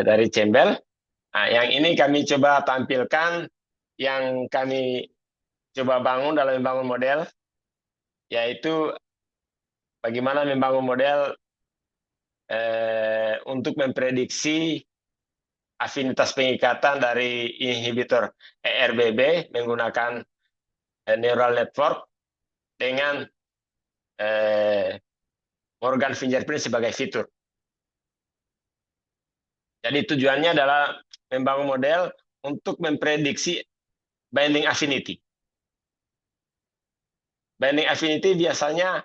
dari Cembel. Nah, yang ini kami coba tampilkan yang kami coba bangun dalam membangun model, yaitu bagaimana membangun model untuk memprediksi afinitas pengikatan dari inhibitor ERBB menggunakan neural network dengan organ fingerprint sebagai fitur. Jadi tujuannya adalah membangun model untuk memprediksi binding affinity. Binding affinity biasanya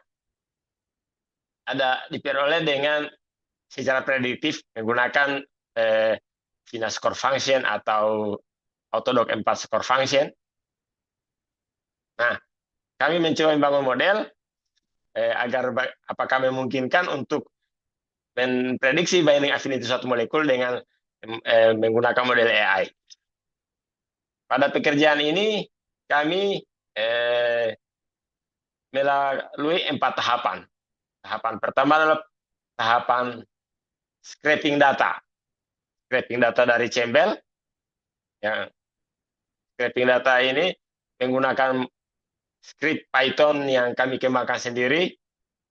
diperoleh dengan secara prediktif menggunakan FINA score function atau Autodoc 4 score function. Nah, kami mencoba membangun model agar apakah memungkinkan untuk memprediksi binding affinity suatu molekul dengan menggunakan model AI. Pada pekerjaan ini kami melalui 4 tahapan. Tahapan pertama adalah tahapan scraping data. Scraping data dari Cembel. Ya. Scraping data ini menggunakan script Python yang kami kembangkan sendiri.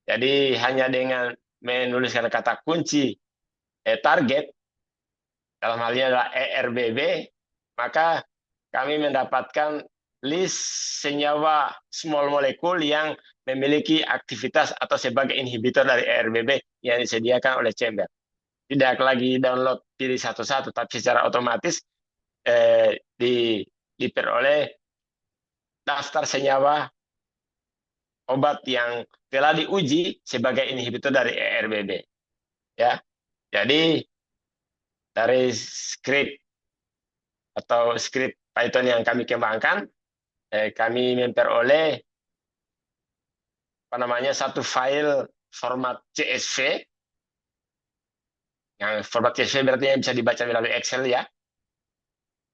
Jadi hanya dengan menuliskan kata kunci target, dalam hal ini adalah ERBB, maka kami mendapatkan list senyawa small molecule yang memiliki aktivitas atau sebagai inhibitor dari ERBB yang disediakan oleh Cembel. Tidak lagi download pilih satu-satu, tapi secara otomatis diperoleh daftar senyawa obat yang telah diuji sebagai inhibitor dari ERBB. Ya, jadi dari script atau script Python yang kami kembangkan, kami memperoleh satu file format CSV. Yang format CSV berarti yang bisa dibaca melalui Excel, ya.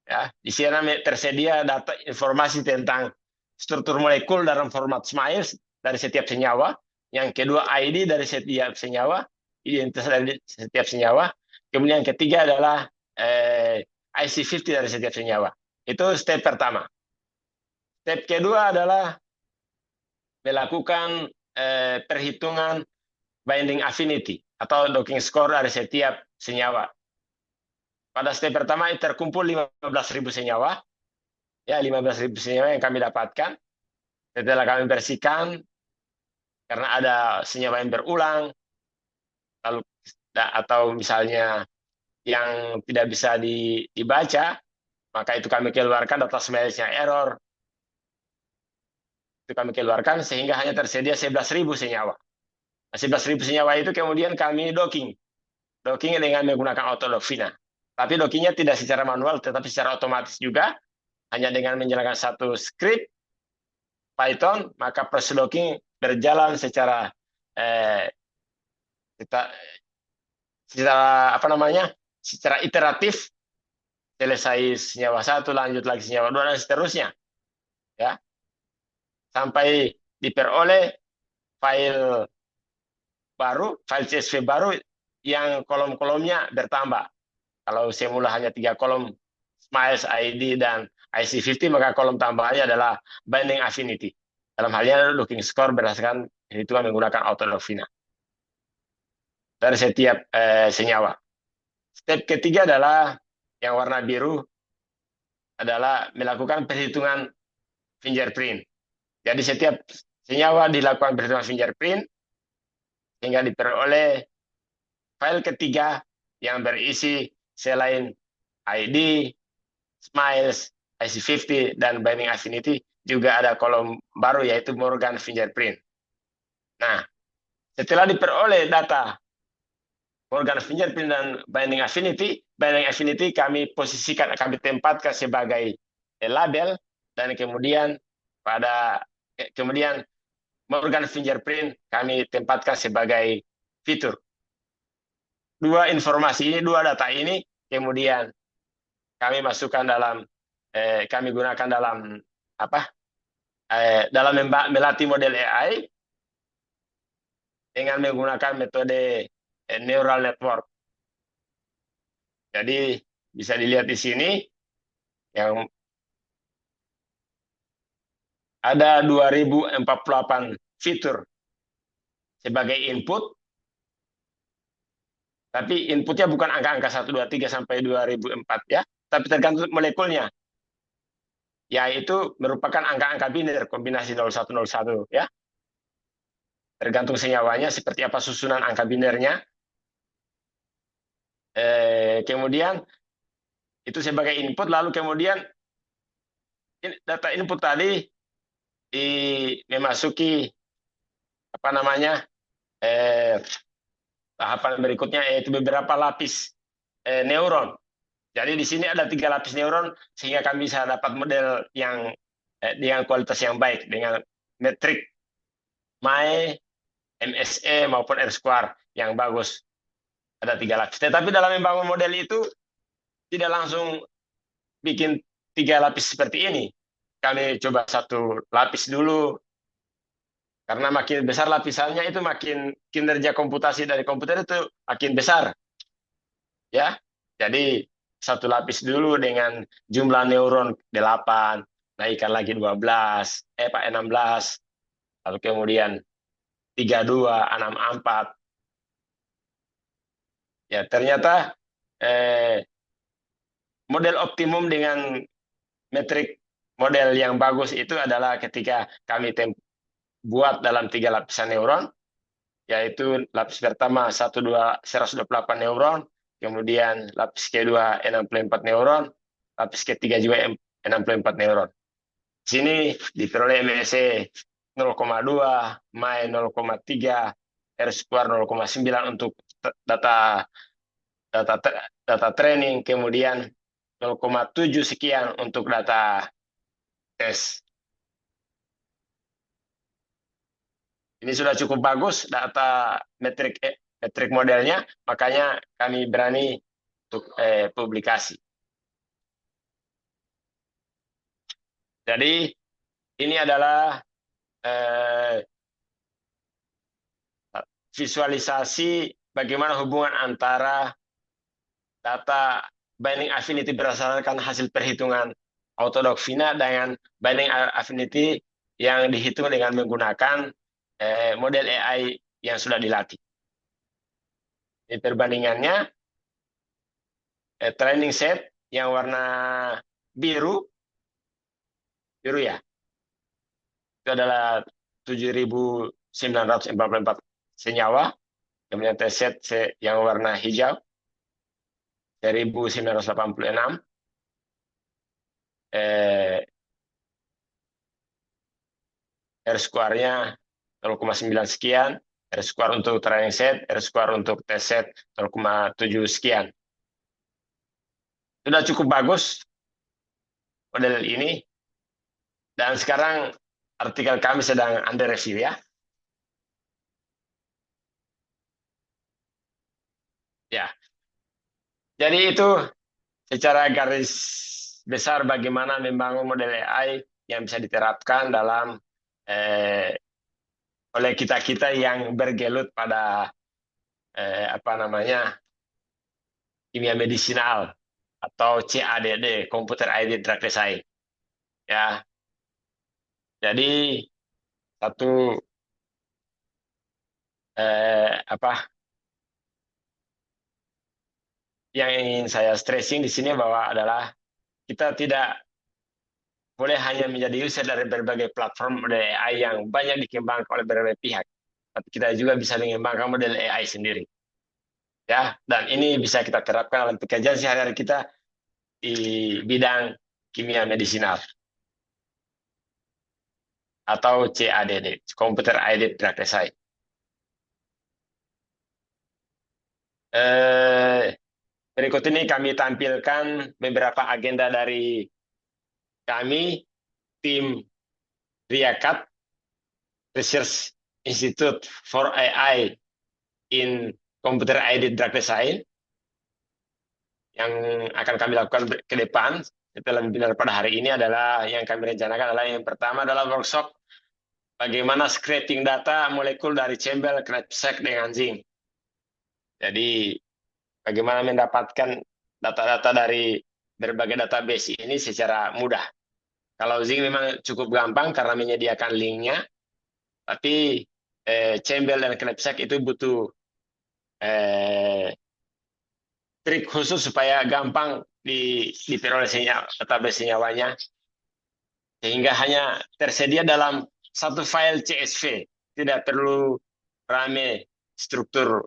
Ya, di sana tersedia data informasi tentang struktur molekul dalam format SMILES dari setiap senyawa. Yang kedua, ID dari setiap senyawa, identitas dari setiap senyawa. Kemudian yang ketiga adalah IC50 dari setiap senyawa. Itu step pertama. Step kedua adalah melakukan perhitungan binding affinity atau docking score dari setiap senyawa. pada step pertama terkumpul 15.000 senyawa, ya 15.000 senyawa yang kami dapatkan. Setelah kami bersihkan, karena ada senyawa yang berulang, lalu atau misalnya yang tidak bisa dibaca, maka itu kami keluarkan data smells-nya error. Itu kami keluarkan sehingga hanya tersedia 11.000 senyawa. Nah, 11.000 senyawa itu kemudian kami docking. Docking dengan menggunakan AutoDockVina. Tapi dockingnya tidak secara manual, tetapi secara otomatis juga. Hanya dengan menjalankan satu script Python, maka proses docking berjalan secara apa namanya, secara iteratif. Selesai senyawa satu, lanjut lagi senyawa dua, dan seterusnya. Ya, sampai diperoleh file baru, file CSV baru yang kolom-kolomnya bertambah. Kalau semula hanya 3 kolom, Smiles, ID, dan IC50, maka kolom tambahannya adalah binding affinity. Dalam halnya looking score berdasarkan hitungan menggunakan AutoDockVina dari setiap senyawa. Step ketiga adalah yang warna biru adalah melakukan perhitungan fingerprint. Jadi setiap senyawa dilakukan perhitungan fingerprint sehingga diperoleh file ketiga yang berisi selain ID, Smiles, IC50, dan binding affinity, juga ada kolom baru yaitu Morgan fingerprint. Nah, setelah diperoleh data Morgan fingerprint dan binding affinity kami posisikan, kami tempatkan sebagai label, dan kemudian Morgan fingerprint kami tempatkan sebagai fitur. Dua data ini kemudian kami masukkan kami gunakan dalam melatih model AI dengan menggunakan metode neural network. Jadi bisa dilihat di sini yang ada 2048 fitur sebagai input, tapi inputnya bukan angka-angka 1, 2, 3 sampai 2004 ya, tapi tergantung molekulnya, yaitu merupakan angka-angka biner kombinasi 0101 ya. Tergantung senyawanya seperti apa susunan angka binernya. Kemudian itu sebagai input, lalu kemudian data input tadi memasuki tahapan berikutnya, yaitu beberapa lapis neuron. Jadi di sini ada 3 lapis neuron sehingga kami bisa dapat model yang dengan kualitas yang baik dengan metrik MAE, MSE maupun R-square yang bagus. Ada 3 lapis. Tetapi dalam membangun model itu tidak langsung bikin 3 lapis seperti ini. Kami coba 1 lapis dulu. Karena makin besar lapisannya itu makin kinerja komputasi dari komputer itu makin besar. Ya. Jadi 1 lapis dulu dengan jumlah neuron 8, naikkan lagi 16, 16. Lalu kemudian 32, 64. Ya, ternyata model optimum dengan metrik model yang bagus itu adalah ketika kami buat dalam 3 lapisan neuron, yaitu lapis pertama 128 neuron, kemudian lapis kedua 64 neuron, lapis ketiga juga 64 neuron. Di sini diperoleh MSE 0,2, MAE 0,3, R-square 0,9 untuk data training, kemudian 0,7 sekian untuk data tes. Ini sudah cukup bagus data metrik modelnya, makanya kami berani untuk publikasi. Jadi ini adalah visualisasi bagaimana hubungan antara data binding affinity berdasarkan hasil perhitungan AutoDockVina dengan binding affinity yang dihitung dengan menggunakan model AI yang sudah dilatih. Di perbandingannya, training set yang warna biru, biru ya, itu adalah 7.944 senyawa. Kemudian test set yang warna hijau 1.986. R square-nya 0,9 sekian, R square untuk training set, R square untuk test set 0,7 sekian. Sudah cukup bagus model ini. Dan sekarang artikel kami sedang under review ya. Ya. Jadi itu secara garis besar bagaimana membangun model AI yang bisa diterapkan dalam oleh kita-kita yang bergelut pada kimia medisinal atau CADD, Computer Aided Drug Design. Ya. Jadi satu yang ingin saya stressing di sini bahwa adalah kita tidak boleh hanya menjadi user dari berbagai platform model AI yang banyak dikembangkan oleh berbagai pihak, tapi kita juga bisa mengembangkan model AI sendiri. Ya, dan ini bisa kita terapkan dalam pekerjaan sehari-hari kita di bidang kimia medisinal atau CADD, Computer Aided Drug Design. Berikut ini kami tampilkan beberapa agenda dari kami, tim RIACAT, Research Institute for AI in Computer Aided Drug Design, yang akan kami lakukan ke depan setelah webinar pada hari ini adalah yang kami rencanakan adalah yang pertama adalah workshop bagaimana scraping data molekul dari Chambel, knapsack dengan zinc. Jadi bagaimana mendapatkan data-data dari berbagai database ini secara mudah. Kalau zinc memang cukup gampang karena menyediakan linknya, tapi Chambel dan knapsack itu butuh trik khusus supaya gampang diperoleh database senyawanya, sehingga hanya tersedia dalam satu file CSV, tidak perlu rame struktur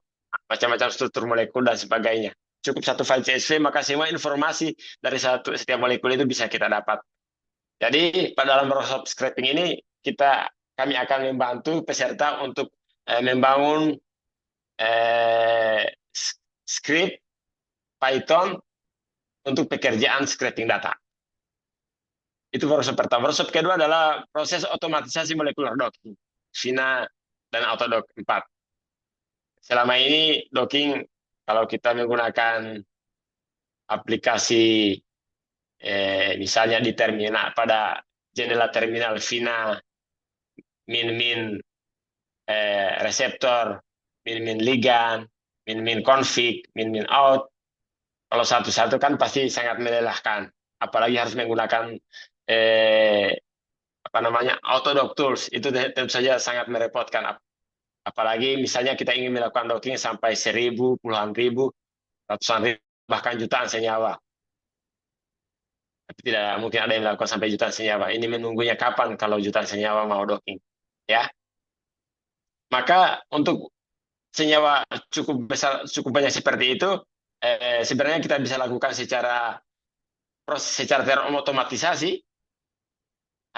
macam-macam struktur molekul dan sebagainya. Cukup satu file CSV, maka semua informasi dari setiap molekul itu bisa kita dapat. Jadi pada dalam workshop scraping ini kami akan membantu peserta untuk membangun script Python untuk pekerjaan scraping data. Itu workshop pertama. Workshop kedua adalah proses otomatisasi molekular docking, Vina dan Autodoc 4. Selama ini docking, kalau kita menggunakan aplikasi misalnya di terminal, pada jendela terminal Vina, min reseptor, min ligand, min config, min out. Kalau satu-satu kan pasti sangat melelahkan, apalagi harus menggunakan Autodoc tools, itu tentu saja sangat merepotkan. Apalagi misalnya kita ingin melakukan docking sampai 1.000, puluhan ribu, ratusan ribu, bahkan jutaan senyawa. Tapi tidak mungkin ada yang melakukan sampai jutaan senyawa. Ini menunggunya kapan kalau jutaan senyawa mau docking, ya. Maka untuk senyawa cukup besar, cukup banyak seperti itu, sebenarnya kita bisa lakukan secara terotomatisasi,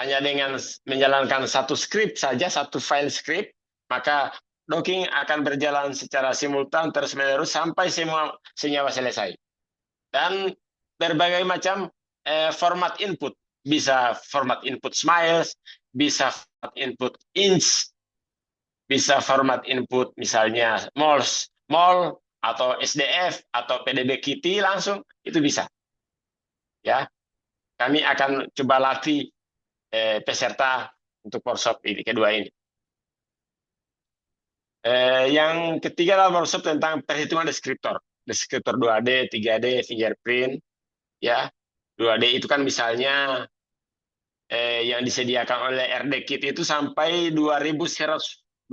hanya dengan menjalankan satu script saja, satu file script, maka docking akan berjalan secara simultan terus-menerus sampai semua senyawa selesai. Dan berbagai macam format input, bisa format input smiles, bisa format input inch, bisa format input misalnya mol atau SDF atau PDB Kitty langsung, itu bisa. Ya, kami akan coba latih peserta untuk workshop ini kedua ini. Yang ketiga adalah workshop tentang perhitungan deskriptor 2D, 3D, fingerprint, ya. 2D itu kan misalnya yang disediakan oleh RDKit itu sampai 2.212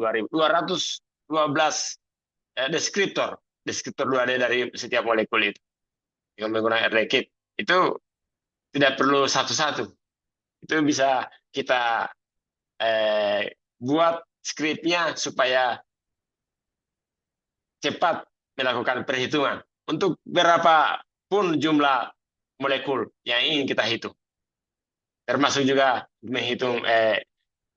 deskriptor 2D dari setiap molekul itu. dengan menggunakan RDKit. Itu tidak perlu satu-satu. Itu bisa kita buat skripnya supaya cepat melakukan perhitungan untuk berapapun jumlah molekul yang ingin kita hitung. Termasuk juga menghitung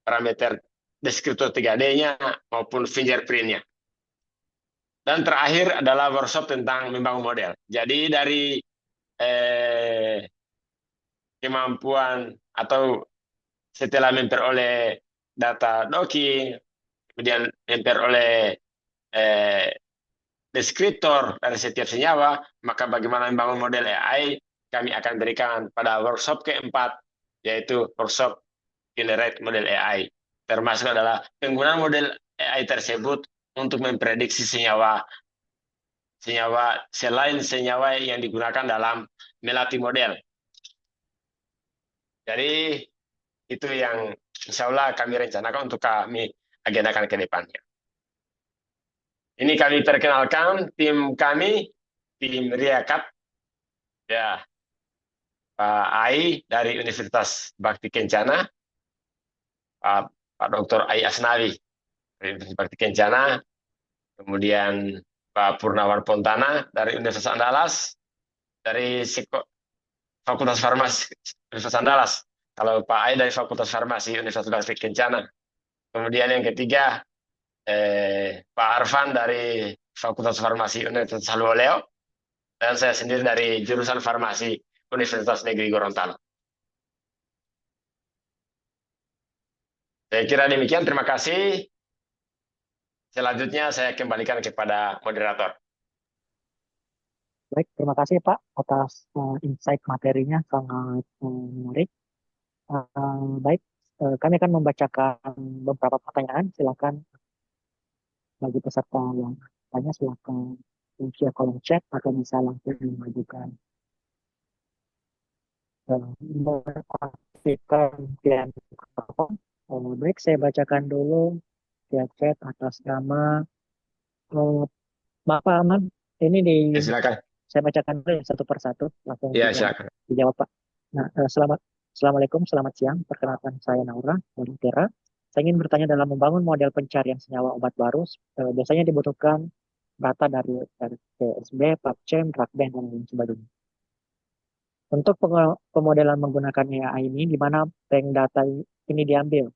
parameter deskriptor 3D-nya maupun fingerprint-nya. Dan terakhir adalah workshop tentang membangun model. Jadi dari kemampuan atau setelah memperoleh data docking, kemudian memperoleh eh, deskriptor dari setiap senyawa, maka bagaimana membangun model AI, kami akan berikan pada workshop keempat, yaitu workshop generate model AI. Termasuk adalah penggunaan model AI tersebut untuk memprediksi senyawa selain senyawa yang digunakan dalam melatih model. Jadi itu yang insya Allah kami rencanakan untuk kami agendakan ke depannya. Ini kami perkenalkan tim kami, tim Riakat, ya, Pak Ai dari Universitas Bakti Kencana, Pak Dr. Ai Asnawi dari Universitas Bakti Kencana, kemudian Pak Purnawan Pontana dari Universitas Andalas, dari Fakultas Farmasi Universitas Andalas. Kalau Pak Ai dari Fakultas Farmasi Universitas Bakti Kencana. Kemudian yang ketiga, Pak Arfan dari Fakultas Farmasi Universitas Haloleo, dan saya sendiri dari jurusan Farmasi Universitas Negeri Gorontalo. Saya kira demikian, terima kasih. Selanjutnya saya kembalikan kepada moderator. Baik, terima kasih Pak atas insight materinya sangat menarik. Baik, kami akan membacakan beberapa pertanyaan. Silakan bagi peserta yang tanya, silakan share kolom chat atau bisa langsung mengajukan mengaktifkan via mikrofon. Baik, saya bacakan dulu via chat atas nama Bapak Aman. Ini Ya, silakan. saya bacakan dulu ya, satu persatu, langsung Ya, silakan. dijawab Pak. Nah, Assalamualaikum, selamat siang. Perkenalkan saya Naura dari Tera. Saya ingin bertanya dalam membangun model pencarian senyawa obat baru, biasanya dibutuhkan data dari PSB, PubChem, DrugBank, dan lain sebagainya. Untuk pemodelan menggunakan AI ini, di mana bank data ini diambil?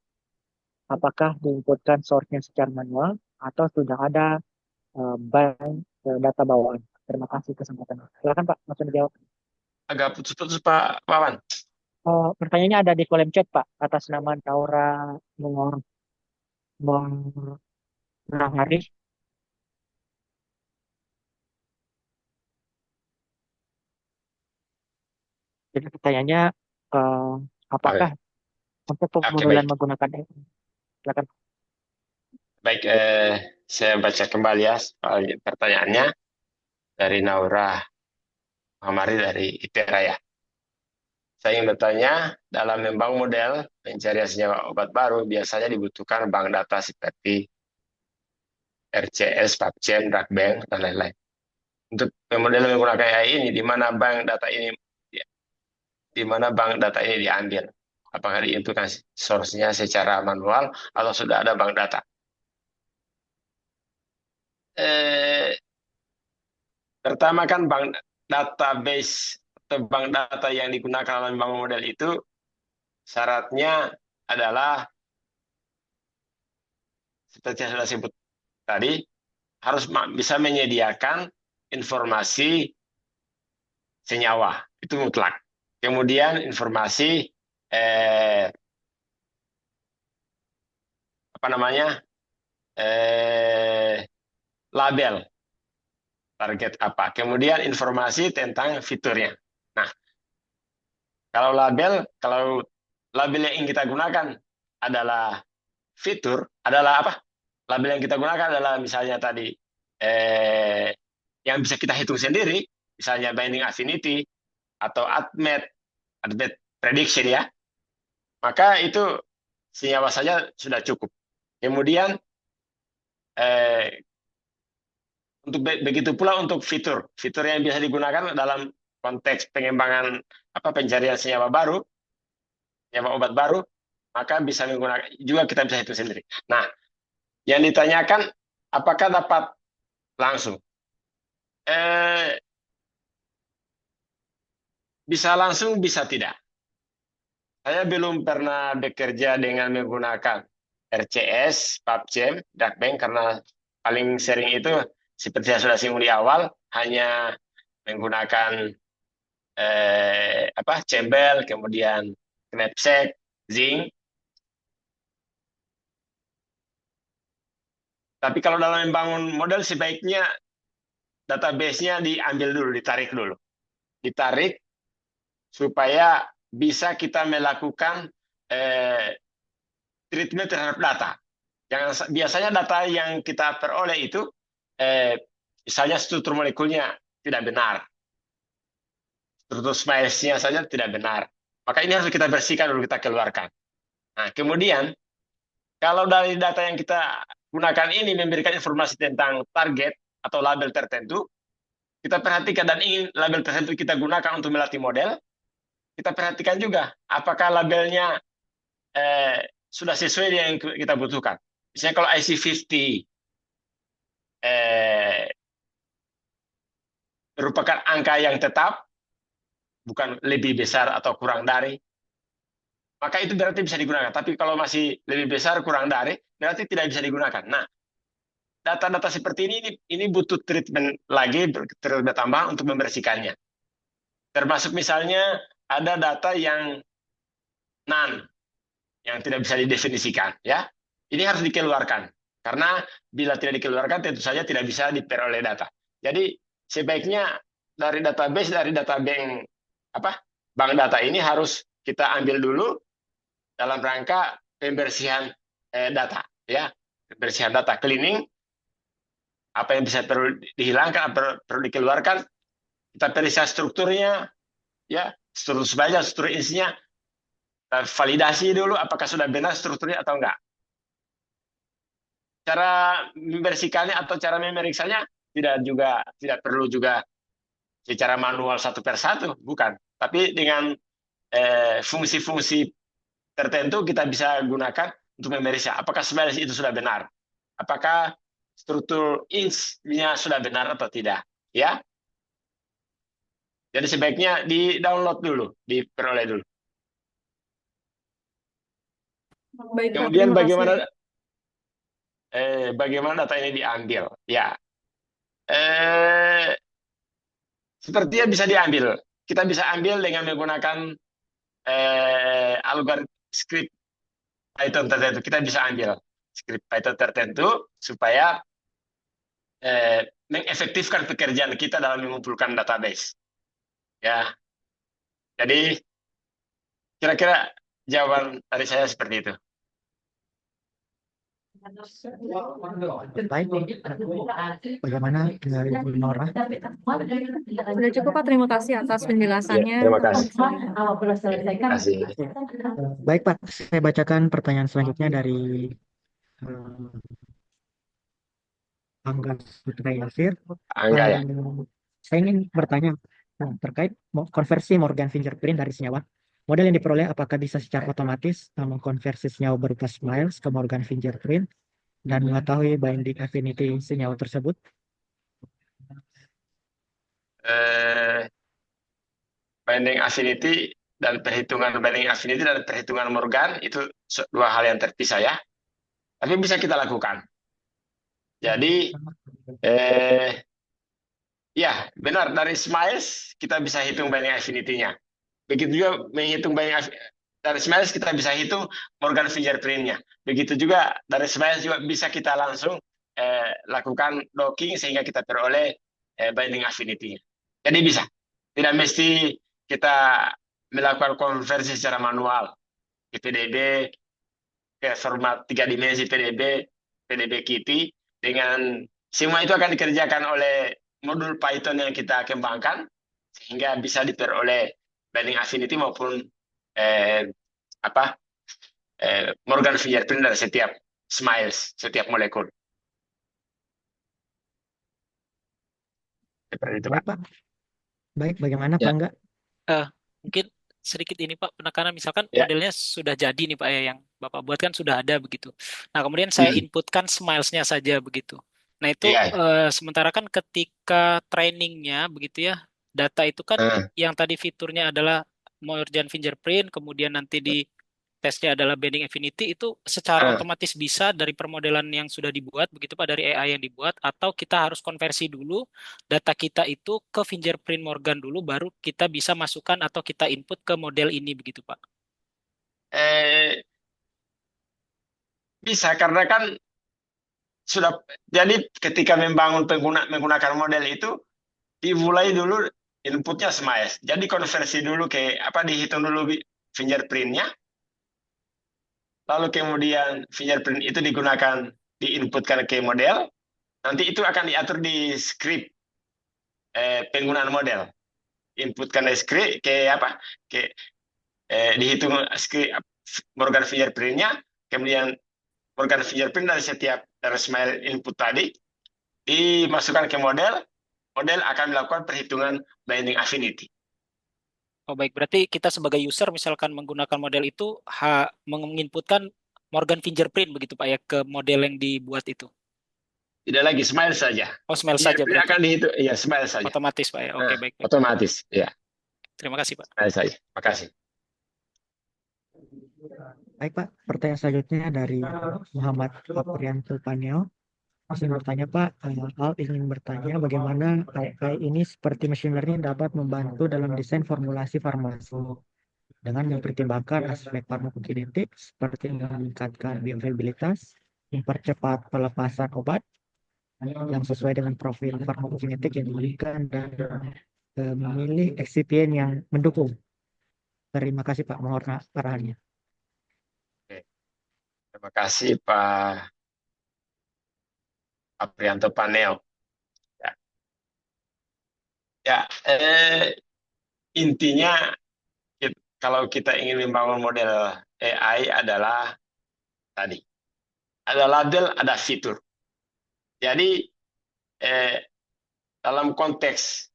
Apakah diinputkan source-nya secara manual atau sudah ada bank data bawaan? Terima kasih kesempatan. Silakan Pak, langsung dijawab. Agak putus-putus Pak Wawan. Pertanyaannya ada di kolom chat Pak, atas nama Naura Nur Haris. Jadi pertanyaannya, eh, apakah Oke, untuk oke, pemodelan baik. menggunakan AI? Silakan. Baik, saya baca kembali ya soal pertanyaannya dari Naura Hamari dari ITERA ya. Saya ingin bertanya, dalam membangun model pencarian senyawa obat baru biasanya dibutuhkan bank data seperti RCS, PubChem, DrugBank, dan lain-lain. Untuk model menggunakan AI ini, di mana bank data ini diambil? Apakah diinputkan source-nya secara manual atau sudah ada bank data? Eh, Pertama kan bank database atau bank data yang digunakan dalam membangun model itu syaratnya adalah seperti yang sudah sebut tadi, harus bisa menyediakan informasi senyawa, itu mutlak. Kemudian informasi apa namanya, label target apa. Kemudian informasi tentang fiturnya. Nah, kalau label yang ingin kita gunakan adalah fitur, adalah apa? Label yang kita gunakan adalah misalnya tadi yang bisa kita hitung sendiri, misalnya binding affinity atau ADMET prediction ya, maka itu senyawa saja sudah cukup. Kemudian untuk begitu pula untuk fitur yang bisa digunakan dalam konteks pengembangan pencarian senyawa baru, senyawa obat baru, maka bisa menggunakan juga kita bisa hitung sendiri. Nah, yang ditanyakan apakah dapat langsung? Bisa langsung, bisa tidak. Saya belum pernah bekerja dengan menggunakan RCS, PubChem, DarkBank karena paling sering itu seperti saya sudah singgung di awal hanya menggunakan Cembel, kemudian Knapsack, Zinc. Tapi kalau dalam membangun model sebaiknya database-nya diambil dulu, ditarik dulu. Ditarik supaya bisa kita melakukan treatment terhadap data. Biasanya data yang kita peroleh itu misalnya struktur molekulnya tidak benar. Struktur SMILES-nya saja tidak benar. Maka ini harus kita bersihkan dulu, kita keluarkan. Nah, kemudian kalau dari data yang kita gunakan ini memberikan informasi tentang target atau label tertentu, kita perhatikan dan ingin label tertentu kita gunakan untuk melatih model, kita perhatikan juga apakah labelnya sudah sesuai dengan yang kita butuhkan. Misalnya kalau IC50 merupakan angka yang tetap, bukan lebih besar atau kurang dari, maka itu berarti bisa digunakan. Tapi kalau masih lebih besar, kurang dari, berarti tidak bisa digunakan. Nah, data-data seperti ini butuh treatment lagi, treatment tambahan untuk membersihkannya. Termasuk misalnya ada data yang non, yang tidak bisa didefinisikan, ya. Ini harus dikeluarkan karena bila tidak dikeluarkan tentu saja tidak bisa diperoleh data. Jadi sebaiknya dari database, dari data bank data ini harus kita ambil dulu dalam rangka pembersihan data, ya, pembersihan data, cleaning, apa yang bisa perlu dihilangkan, apa perlu dikeluarkan, kita periksa strukturnya, ya, struktur sebaliknya, struktur isinya, kita validasi dulu apakah sudah benar strukturnya atau enggak. Cara membersihkannya atau cara memeriksanya tidak perlu juga secara manual satu per satu, bukan. Tapi dengan fungsi-fungsi tertentu kita bisa gunakan untuk memeriksa apakah sebenarnya itu sudah benar, apakah struktur ins-nya sudah benar atau tidak, ya. Jadi sebaiknya di-download dulu, diperoleh dulu. Baik, Pak, Kemudian terima kasih. bagaimana data ini diambil? Ya, sepertinya bisa diambil. Kita bisa ambil dengan menggunakan algoritma script Python tertentu. Kita bisa ambil script Python tertentu supaya mengefektifkan pekerjaan kita dalam mengumpulkan database. Ya, jadi kira-kira jawaban dari saya seperti itu. Baik, bagaimana Ibu Nora? Sudah cukup, Pak. Terima kasih atas penjelasannya. Ya, terima kasih. Terima kasih. Baik, Pak. Saya bacakan pertanyaan selanjutnya dari Angga Putra Yasir. Angga, ya. Saya ingin bertanya terkait konversi Morgan fingerprint dari senyawa. Model yang diperoleh apakah bisa secara otomatis mengkonversi senyawa berupa SMILES ke Morgan fingerprint dan mengetahui binding affinity senyawa tersebut? Binding affinity dan perhitungan binding affinity dan perhitungan Morgan itu dua hal yang terpisah, ya. Tapi bisa kita lakukan. Jadi ya benar, dari SMILES kita bisa hitung binding affinity-nya. Begitu juga menghitung dari SMILES kita bisa hitung Morgan fingerprint-nya. Begitu juga dari SMILES juga bisa kita langsung lakukan docking sehingga kita peroleh binding affinity-nya. Jadi bisa. Tidak mesti kita melakukan konversi secara manual ke PDB, ke format 3 dimensi PDB, PDB Kitty, dengan semua itu akan dikerjakan oleh modul Python yang kita kembangkan sehingga bisa diperoleh binding affinity maupun Morgan fingerprint dari setiap SMILES, setiap molekul. Seperti itu, Pak. Baik, bagaimana Pak Ya, Angga? Eh, Mungkin sedikit ini Pak penekanan misalkan ya. modelnya sudah jadi nih Pak ya yang Bapak buat kan sudah ada begitu. Nah kemudian saya Hmm. inputkan smilesnya saja begitu. Nah itu Iya, iya. sementara kan ketika trainingnya begitu ya data itu kan Ah, yang tadi fiturnya adalah merchant fingerprint kemudian nanti di tesnya adalah bending affinity itu secara ah. otomatis bisa dari permodelan yang sudah dibuat begitu Pak dari AI yang dibuat atau kita harus konversi dulu data kita itu ke fingerprint Morgan dulu baru kita bisa masukkan atau kita input ke model ini begitu Pak. Eh, Bisa karena kan sudah jadi ketika menggunakan model itu dimulai dulu inputnya smiles. Jadi konversi dulu ke apa dihitung dulu fingerprintnya, lalu kemudian fingerprint itu digunakan diinputkan ke model, nanti itu akan diatur di script penggunaan model. Inputkan di script ke apa? Ke dihitung script Morgan fingerprintnya, kemudian Morgan fingerprint dari setiap dari smile input tadi dimasukkan ke model, model akan melakukan perhitungan binding affinity. Oh baik, berarti kita sebagai user misalkan menggunakan model itu menginputkan Morgan fingerprint begitu Pak ya ke model yang dibuat itu. Tidak lagi smile saja. Oh smell saja Fingerprint berarti akan dihitung, iya smile saja. otomatis Pak ya. Oke Nah, baik baik. otomatis, ya Terima kasih Pak. smile saja. Makasih. Baik Pak, pertanyaan selanjutnya dari Muhammad Aprianto Panel. Masih bertanya Pak, Al ingin bertanya bagaimana AI ini seperti machine learning dapat membantu dalam desain formulasi farmasi dengan mempertimbangkan aspek farmakokinetik seperti meningkatkan bioavailabilitas, mempercepat pelepasan obat yang sesuai dengan profil farmakokinetik yang diberikan dan memilih excipient yang mendukung. Terima kasih Pak, mohon arahannya. Oke. Terima kasih Pak Aprianto Panel. Ya, ya intinya kalau kita ingin membangun model AI adalah tadi ada label, ada fitur. Jadi dalam konteks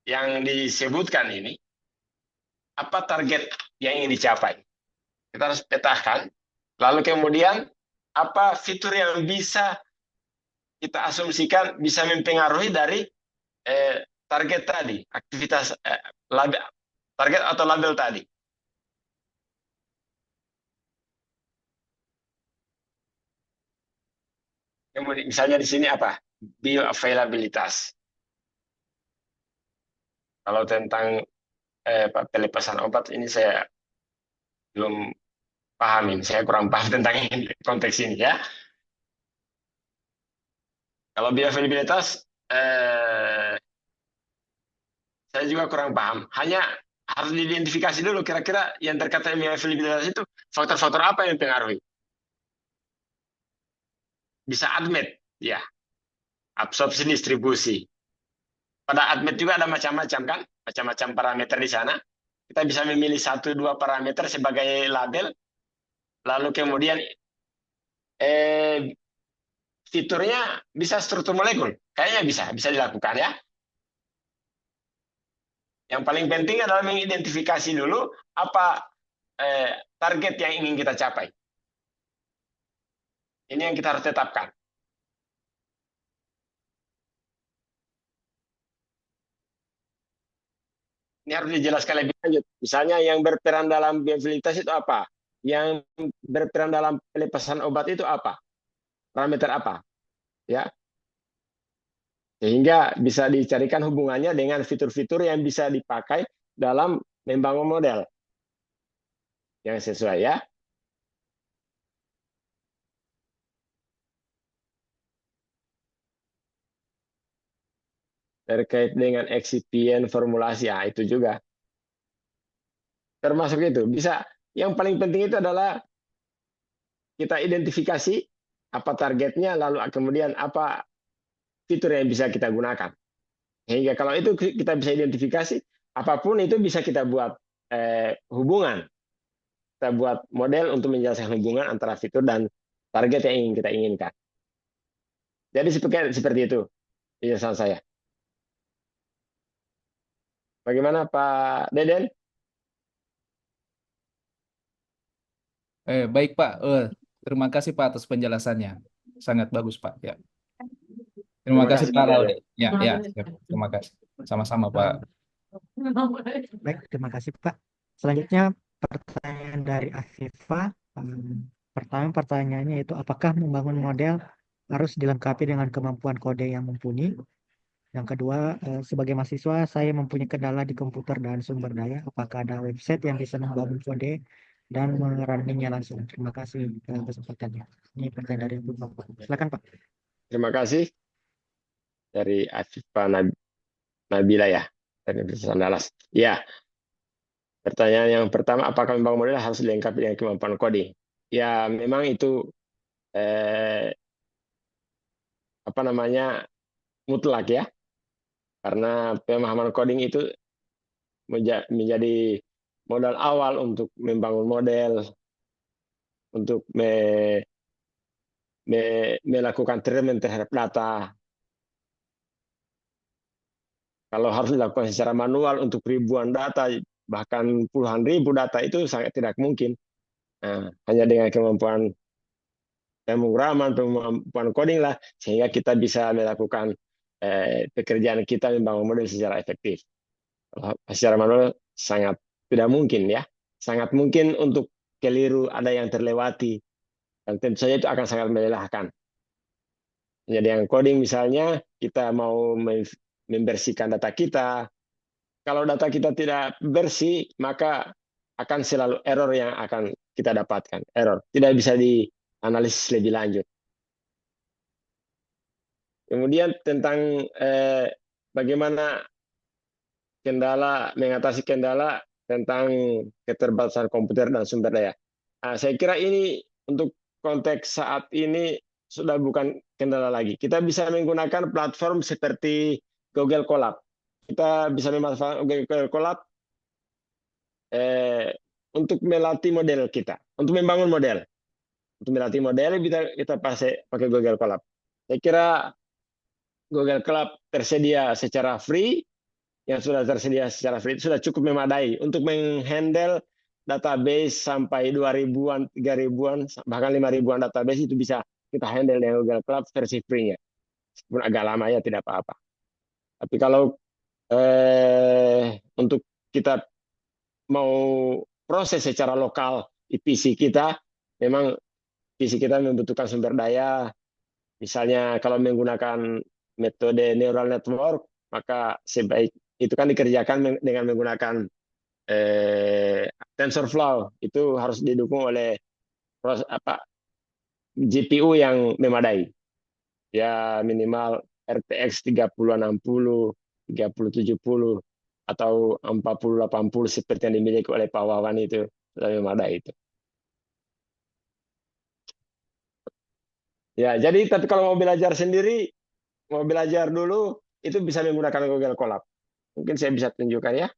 yang disebutkan ini, apa target yang ingin dicapai? Kita harus petakan. Lalu kemudian apa fitur yang bisa kita asumsikan bisa mempengaruhi dari target tadi, aktivitas label, target atau label tadi. Kemudian misalnya di sini apa? Bioavailabilitas. Kalau tentang pelepasan obat ini saya belum paham ini, saya kurang paham tentang ini, konteks ini ya. Kalau bioavailabilitas saya juga kurang paham. Hanya harus diidentifikasi dulu kira-kira yang terkait dengan bioavailabilitas itu faktor-faktor apa yang mempengaruhi. Bisa admit, ya, absorpsi distribusi. Pada admit juga ada macam-macam kan, macam-macam parameter di sana. Kita bisa memilih 1-2 parameter sebagai label, lalu kemudian fiturnya bisa struktur molekul. Kayaknya bisa dilakukan ya. Yang paling penting adalah mengidentifikasi dulu apa target yang ingin kita capai. Ini yang kita harus tetapkan. Ini harus dijelaskan lebih lanjut. Misalnya yang berperan dalam bioavailabilitas itu apa? Yang berperan dalam pelepasan obat itu apa? Parameter apa? Ya, sehingga bisa dicarikan hubungannya dengan fitur-fitur yang bisa dipakai dalam membangun model yang sesuai ya. Terkait dengan excipient formulasi, ya itu juga termasuk itu. Bisa yang paling penting itu adalah kita identifikasi apa targetnya, lalu kemudian apa fitur yang bisa kita gunakan. Sehingga kalau itu kita bisa identifikasi, apapun itu bisa kita buat hubungan. Kita buat model untuk menjelaskan hubungan antara fitur dan target yang ingin kita inginkan. Jadi seperti itu penjelasan saya. Bagaimana Pak Deden? Baik Pak, terima kasih Pak atas penjelasannya. Sangat bagus Pak. Ya. Terima Terima kasih kasih Pak Pak Laude. Deden. Ya, ya, siap. Terima kasih. Sama-sama Pak. Baik, terima kasih Pak. Selanjutnya pertanyaan dari Afifa. Pertama pertanyaannya itu apakah membangun model harus dilengkapi dengan kemampuan kode yang mumpuni? Yang kedua, sebagai mahasiswa saya mempunyai kendala di komputer dan sumber daya. Apakah ada website yang bisa membangun kode dan merunningnya langsung? Terima kasih kesempatannya. Ini pertanyaan dari Afifa, Pak. Silakan Pak. Terima kasih dari Afifa Nabila ya, dari Universitas Andalas. Ya, pertanyaan yang pertama, apakah membangun model harus dilengkapi dengan kemampuan coding? Ya, memang itu apa namanya mutlak ya, karena pemahaman coding itu menjadi modal awal untuk membangun model, untuk melakukan treatment terhadap data. Kalau harus dilakukan secara manual untuk ribuan data, bahkan puluhan ribu data, itu sangat tidak mungkin. Nah, hanya dengan kemampuan pemrograman, kemampuan coding lah, sehingga kita bisa melakukan pekerjaan kita membangun model secara efektif. Kalau secara manual sangat tidak mungkin ya. Sangat mungkin untuk keliru, ada yang terlewati. Dan tentu saja itu akan sangat melelahkan. Jadi yang coding misalnya, kita mau membersihkan data kita. Kalau data kita tidak bersih, maka akan selalu error yang akan kita dapatkan. Error. Tidak bisa dianalisis lebih lanjut. Kemudian tentang bagaimana mengatasi kendala tentang keterbatasan komputer dan sumber daya. Nah, saya kira ini untuk konteks saat ini sudah bukan kendala lagi. Kita bisa menggunakan platform seperti Google Colab. Kita bisa memanfaatkan Google Colab untuk melatih model kita, untuk membangun model. Untuk melatih model kita pakai Google Colab. Saya kira Google Colab tersedia secara free, yang sudah tersedia secara free sudah cukup memadai untuk menghandle database sampai 2.000-an, 3.000-an, bahkan 5.000-an database itu bisa kita handle dengan Google Cloud versi free-nya. Meskipun agak lama ya tidak apa-apa. Tapi kalau untuk kita mau proses secara lokal di PC kita, memang PC kita membutuhkan sumber daya. Misalnya kalau menggunakan metode neural network, maka sebaik itu kan dikerjakan dengan menggunakan TensorFlow. Itu harus didukung oleh GPU yang memadai. Ya minimal RTX 3060, 3070 atau 4080 seperti yang dimiliki oleh Pak Wawan itu sudah memadai itu. Ya, jadi tapi kalau mau belajar sendiri, mau belajar dulu, itu bisa menggunakan Google Colab. Mungkin saya bisa tunjukkan ya.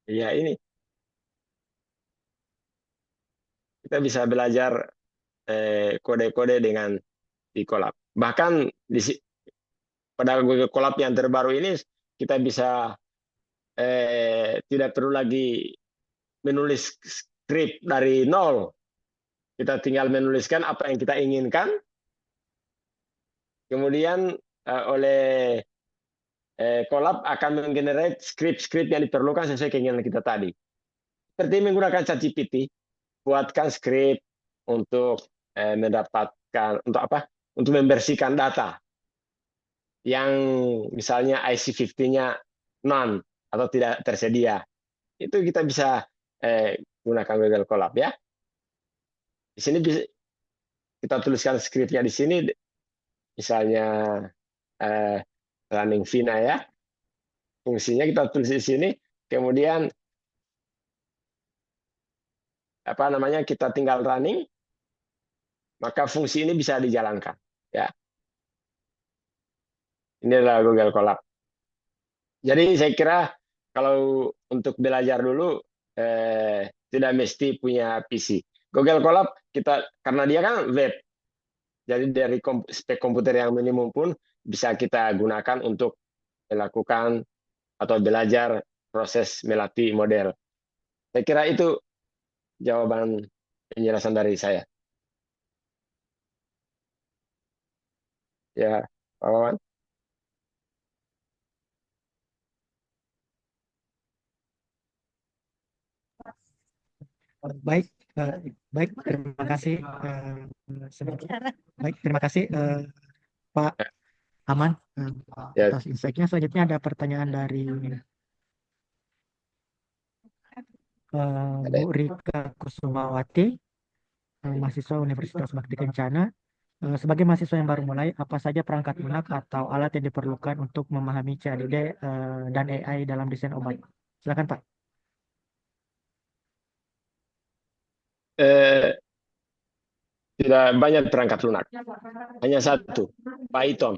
Ya ini, kita bisa belajar kode-kode dengan di Colab. Bahkan pada Google Colab yang terbaru ini, kita bisa tidak perlu lagi menulis skrip dari nol. Kita tinggal menuliskan apa yang kita inginkan, kemudian oleh Colab akan menggenerate skrip-skrip yang diperlukan sesuai keinginan kita tadi. Seperti menggunakan ChatGPT, buatkan skrip untuk mendapatkan untuk apa? Untuk membersihkan data yang misalnya IC50-nya none atau tidak tersedia. Itu kita bisa gunakan Google Colab ya. Di sini bisa kita tuliskan skripnya di sini, misalnya running Vina ya. Fungsinya kita tulis di sini, kemudian apa namanya, kita tinggal running, maka fungsi ini bisa dijalankan. Ya, ini adalah Google Colab. Jadi saya kira kalau untuk belajar dulu tidak mesti punya PC. Google Colab kita karena dia kan web, jadi dari spek komputer yang minimum pun bisa kita gunakan untuk melakukan atau belajar proses melatih model. Saya kira itu jawaban penjelasan dari saya. Ya, Pak Wawan. Baik, baik, terima kasih. Baik, terima kasih Pak Aman Ya, atas insight-nya. Selanjutnya ada pertanyaan dari ada. Bu Rika Kusumawati, mahasiswa Universitas Bakti Kencana. Sebagai mahasiswa yang baru mulai, apa saja perangkat lunak atau alat yang diperlukan untuk memahami CADD dan AI dalam desain obat? Silakan Pak. Tidak banyak perangkat lunak, hanya satu, Python,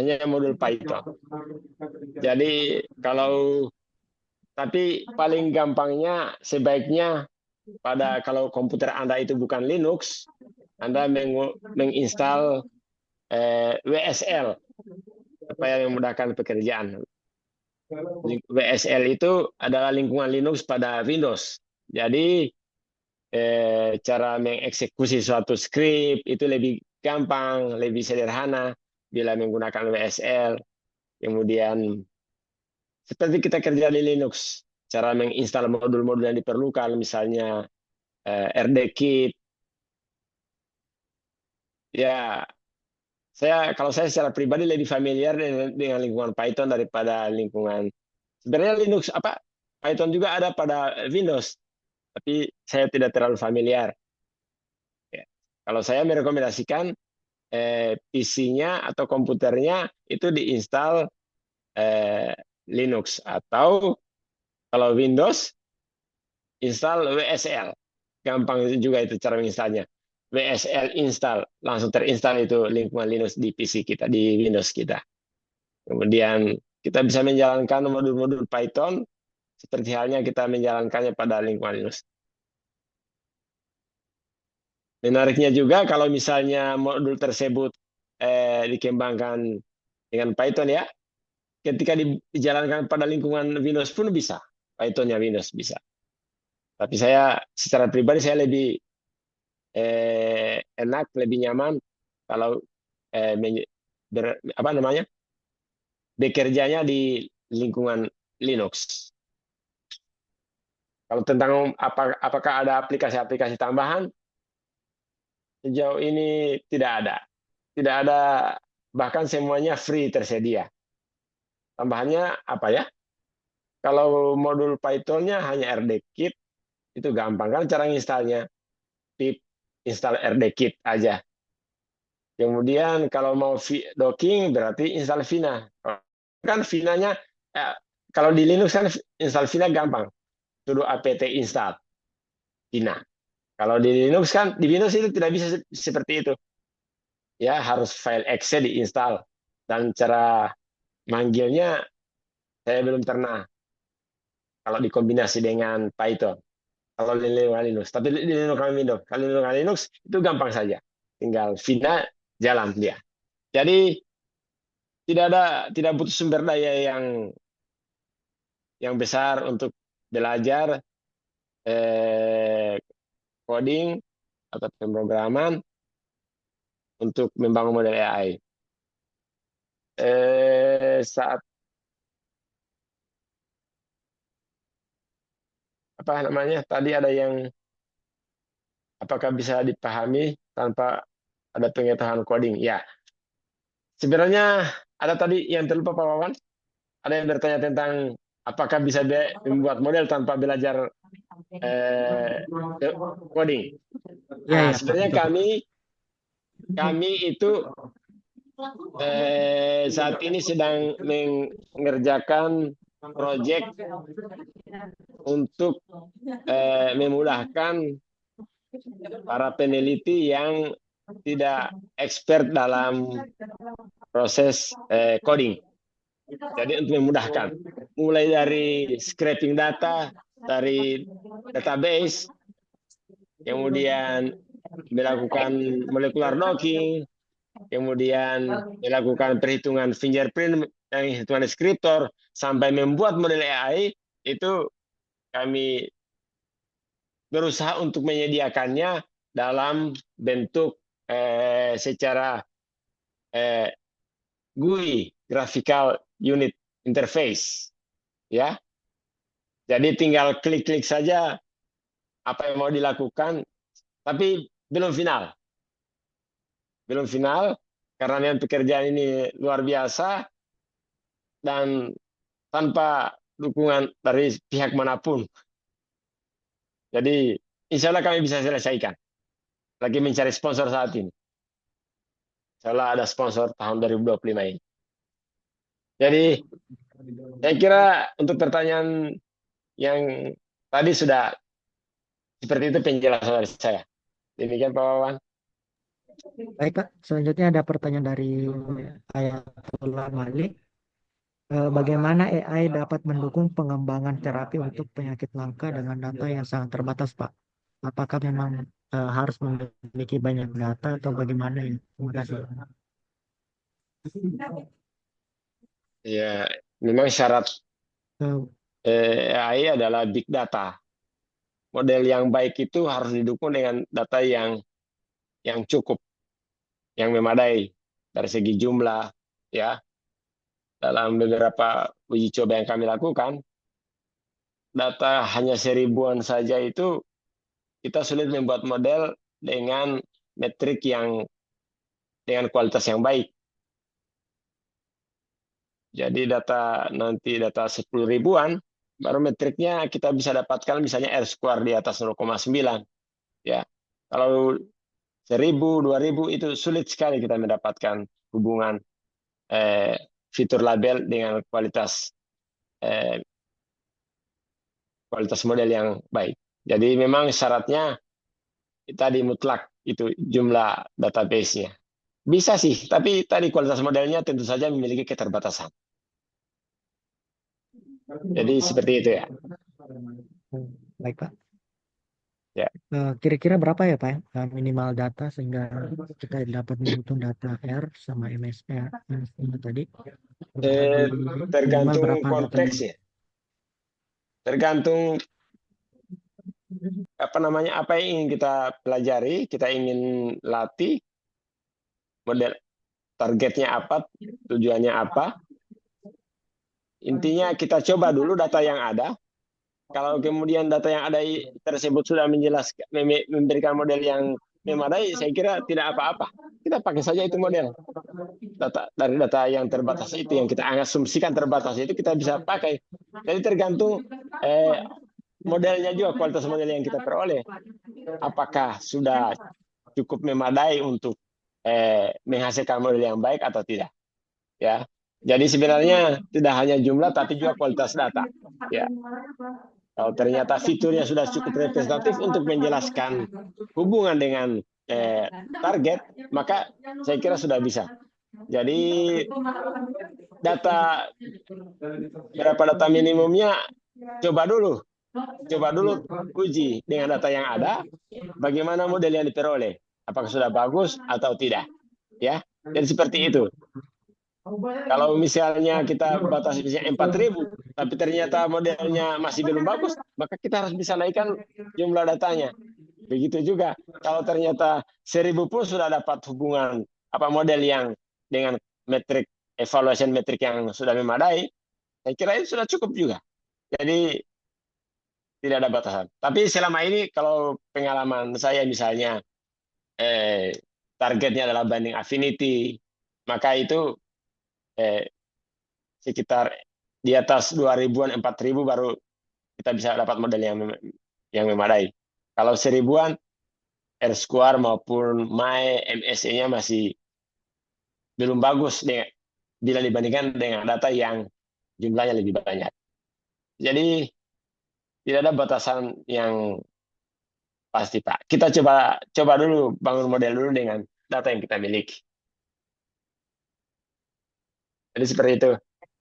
hanya modul Python. Jadi tapi paling gampangnya sebaiknya kalau komputer Anda itu bukan Linux, Anda menginstal WSL supaya memudahkan pekerjaan. WSL itu adalah lingkungan Linux pada Windows. Jadi cara mengeksekusi suatu script itu lebih gampang, lebih sederhana bila menggunakan WSL. Kemudian seperti kita kerja di Linux, cara menginstal modul-modul yang diperlukan, misalnya RDKit. Ya, kalau saya secara pribadi lebih familiar dengan lingkungan Python daripada lingkungan. Sebenarnya Linux Python juga ada pada Windows, tapi saya tidak terlalu familiar. Ya. Kalau saya merekomendasikan PC-nya atau komputernya itu diinstal Linux, atau kalau Windows install WSL. Gampang juga itu cara menginstalnya. WSL install, langsung terinstall itu lingkungan Linux di PC kita, di Windows kita. Kemudian kita bisa menjalankan modul-modul Python seperti halnya kita menjalankannya pada lingkungan Linux. Menariknya juga kalau misalnya modul tersebut dikembangkan dengan Python ya, ketika dijalankan pada lingkungan Windows pun bisa. Pythonnya Windows bisa. Tapi saya secara pribadi saya lebih enak, lebih nyaman kalau bekerjanya di lingkungan Linux. Kalau tentang apakah ada aplikasi-aplikasi tambahan, sejauh ini tidak ada. Tidak ada, bahkan semuanya free tersedia. Tambahannya apa ya? Kalau modul Python-nya hanya RDKit, itu gampang kan cara installnya. Pip install RDKit aja. Kemudian kalau mau docking berarti install Vina. Kan Vina-nya kalau di Linux kan install Vina gampang. Sudo apt install Vina. Kalau di Linux kan di Windows itu tidak bisa seperti itu. Ya, harus file exe diinstal, dan cara manggilnya saya belum pernah kalau dikombinasi dengan Python. Kalau di Linux, tapi di Windows, kalau di Linux itu gampang saja, tinggal Vina jalan dia. Jadi tidak butuh sumber daya yang besar untuk belajar coding atau pemrograman untuk membangun model AI. Saat tadi ada yang apakah bisa dipahami tanpa ada pengetahuan coding? Ya, sebenarnya ada tadi yang terlupa Pak Wawan. Ada yang bertanya tentang apakah bisa membuat model tanpa belajar coding. Ya, Sebenarnya kami itu saat ini sedang mengerjakan proyek untuk memudahkan para peneliti yang tidak expert dalam proses coding. Jadi untuk memudahkan, mulai dari scraping data dari database, kemudian melakukan molecular docking, kemudian melakukan perhitungan fingerprint dan hitungan deskriptor, sampai membuat model AI, itu kami berusaha untuk menyediakannya dalam bentuk secara GUI, Graphical Unit Interface, ya. Jadi tinggal klik-klik saja apa yang mau dilakukan, tapi belum final. Belum final, karena memang pekerjaan ini luar biasa dan tanpa dukungan dari pihak manapun. Jadi insya Allah kami bisa selesaikan. Lagi mencari sponsor saat ini. Insya Allah ada sponsor tahun 2025 ini. Jadi saya kira untuk pertanyaan yang tadi sudah seperti itu penjelasan dari saya. Demikian Pak Wawan. Baik Pak, selanjutnya ada pertanyaan dari Ayatullah Malik. Bagaimana AI dapat mendukung pengembangan terapi untuk penyakit langka dengan data yang sangat terbatas, Pak? Apakah memang harus memiliki banyak data atau bagaimana ya? Terima kasih. Ya, memang syarat AI adalah big data. Model yang baik itu harus didukung dengan data yang cukup, yang memadai dari segi jumlah, ya. Dalam beberapa uji coba yang kami lakukan, data hanya 1000-an saja itu kita sulit membuat model dengan metrik yang dengan kualitas yang baik. Jadi data 10 ribuan, baru metriknya kita bisa dapatkan misalnya R-square di atas 0,9. Ya, kalau 1000, 2000 itu sulit sekali kita mendapatkan hubungan fitur label dengan kualitas model yang baik. Jadi memang syaratnya tadi mutlak itu jumlah database-nya. Bisa sih, tapi tadi kualitas modelnya tentu saja memiliki keterbatasan. Jadi seperti itu ya. Baik Pak. Ya. Kira-kira berapa ya Pak minimal data sehingga kita dapat menghitung data R sama MSR tadi? Tergantung konteksnya. Tergantung apa yang ingin kita pelajari, kita ingin latih, model targetnya apa, tujuannya apa. Intinya kita coba dulu data yang ada. Kalau kemudian data yang ada tersebut sudah menjelaskan, memberikan model yang memadai, saya kira tidak apa-apa. Kita pakai saja itu model. Dari data yang terbatas itu, yang kita asumsikan terbatas itu, kita bisa pakai. Jadi tergantung modelnya juga, kualitas model yang kita peroleh. Apakah sudah cukup memadai untuk menghasilkan model yang baik atau tidak. Ya. Jadi sebenarnya tidak hanya jumlah, tapi juga kualitas data. Ya. Kalau ternyata fiturnya sudah cukup representatif untuk menjelaskan hubungan dengan target, maka saya kira sudah bisa. Jadi berapa data minimumnya, coba dulu uji dengan data yang ada, bagaimana model yang diperoleh, apakah sudah bagus atau tidak. Ya, jadi seperti itu. Kalau misalnya kita batasi misalnya 4.000, tapi ternyata modelnya masih belum bagus, maka kita harus bisa naikkan jumlah datanya. Begitu juga, kalau ternyata 1000 pun sudah dapat hubungan model yang dengan metrik evaluation metrik yang sudah memadai, saya kira itu sudah cukup juga. Jadi tidak ada batasan. Tapi selama ini kalau pengalaman saya misalnya targetnya adalah binding affinity, maka itu sekitar di atas 2000-an, 4000 baru kita bisa dapat model yang memadai. Kalau 1000-an, R-square maupun MSE-nya masih belum bagus bila dibandingkan dengan data yang jumlahnya lebih banyak. Jadi tidak ada batasan yang pasti, Pak. Kita coba dulu bangun model dulu dengan data yang kita miliki. Jadi seperti itu,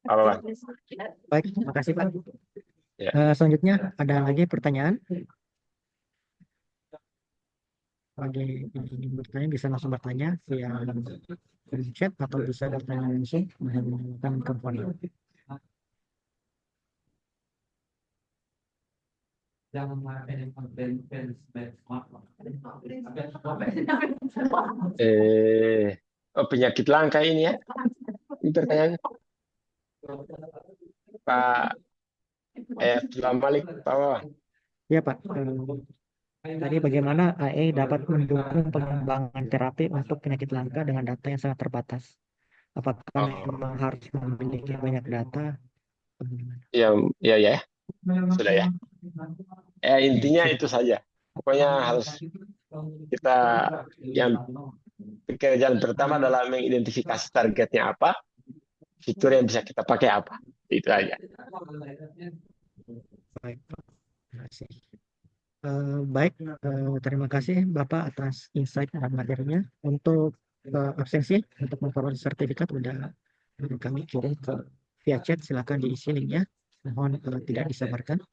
Pak Wawan. Baik, terima kasih Pak. Ya. Selanjutnya ada lagi pertanyaan? Bagi yang ingin bertanya bisa langsung bertanya via chat atau bisa bertanya langsung menggunakan mikrofon. Penyakit langka ini ya? Ini pertanyaannya. Pak Abdullah Malik, Pak Wawan. Ya Pak, tadi bagaimana AI dapat mendukung pengembangan terapi untuk penyakit langka dengan data yang sangat terbatas? Apakah memang harus memiliki banyak data? Ya, sudah ya. Intinya itu saja. Pokoknya harus kita, yang pekerjaan pertama adalah mengidentifikasi targetnya apa, fitur yang bisa kita pakai apa. Itu aja. Baik, terima kasih. Baik, terima kasih Bapak atas insight dan materinya. Untuk absensi untuk memperoleh sertifikat sudah kami kirim ke via chat, silakan diisi linknya. Mohon tidak disabarkan.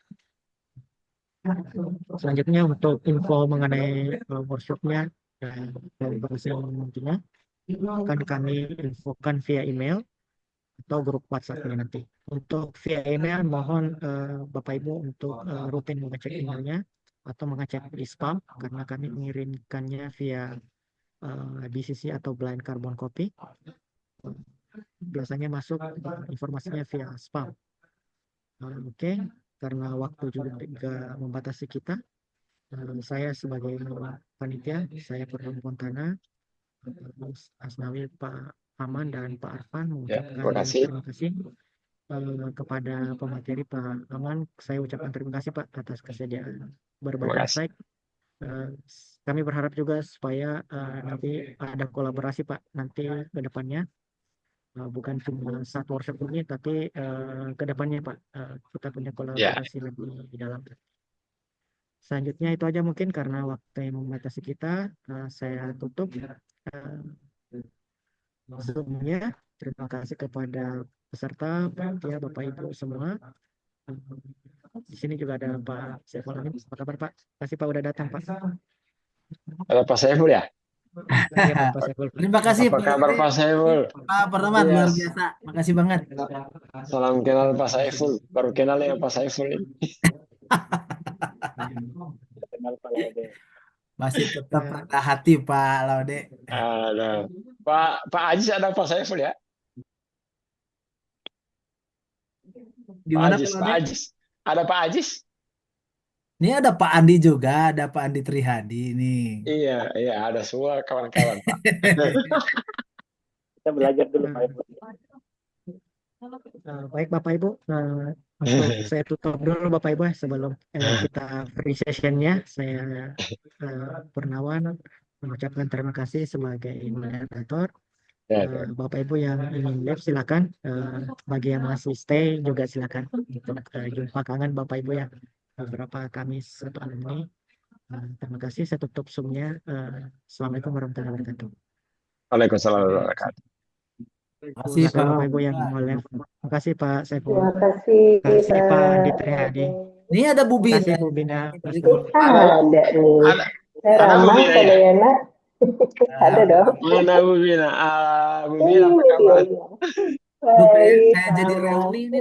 Selanjutnya untuk info mengenai workshopnya dan informasi nantinya akan kami infokan via email atau grup WhatsApp-nya nanti. Untuk via email mohon Bapak Ibu untuk rutin mengecek emailnya atau mengecek di spam karena kami mengirimkannya via BCC atau blind carbon copy. Biasanya masuk informasinya via spam. Oke, karena waktu juga membatasi kita, saya sebagai panitia, saya Purban Pontana, Asnawi, Pak Aman dan Pak Arfan mengucapkan terima kasih kepada pemateri Pak Aman. Saya ucapkan terima kasih Pak atas kesediaan berbagi insight. Kami berharap juga supaya nanti ada kolaborasi Pak nanti ke depannya. Bukan cuma satu workshop ini, tapi ke depannya Pak, kita punya kolaborasi lebih di dalam. Selanjutnya itu aja mungkin karena waktu yang membatasi kita, saya tutup Zoom-nya. Terima kasih kepada peserta, panitia, Bapak Ibu semua. Di sini juga ada Pak Saiful Amin. Apa kabar Pak? Terima kasih Pak udah datang Pak. Ada Pak Saiful ya? Iya, Pak Saiful. Terima kasih Apa kabar Pak Saiful? Pak Perteman, luar biasa. Makasih banget. Salam kenal Pak Saiful. Baru kenal yang Pak Saiful ini. Masih tetap rendah hati Pak Laude. Ada Pak Ajis, ada Pak Saiful ya? Gimana Pak Ajis? Ada Pak Ajis? Ini ada Pak Andi juga, ada Pak Andi Trihadi nih. Iya, ada semua kawan-kawan Pak. Kita belajar dulu Pak Ibu. Baik Bapak Ibu, untuk saya tutup dulu Bapak Ibu sebelum kita free sessionnya. Saya Purnawan mengucapkan terima kasih sebagai moderator. Bapak Ibu yang ingin live silakan, bagi yang masih stay juga silakan. Jumpa kangen Bapak Ibu ya, beberapa Kamis satu alumni. Terima kasih, saya tutup Zoom-nya. Assalamualaikum warahmatullahi wabarakatuh. Waalaikumsalam warahmatullahi wabarakatuh. Terima kasih Pak. Bapak Ibu yang mau live. Terima kasih Pak Saiful. Terima kasih Pak Andi Trihadi. Ini ada Bu Terima Bina. kasih Bu Bina. Ada nih. Saya ramai kalau ya nak. Ada dong. Mana Bu Bina? Bu Bina apa kabar? Baik, Saya jadi reuni ini.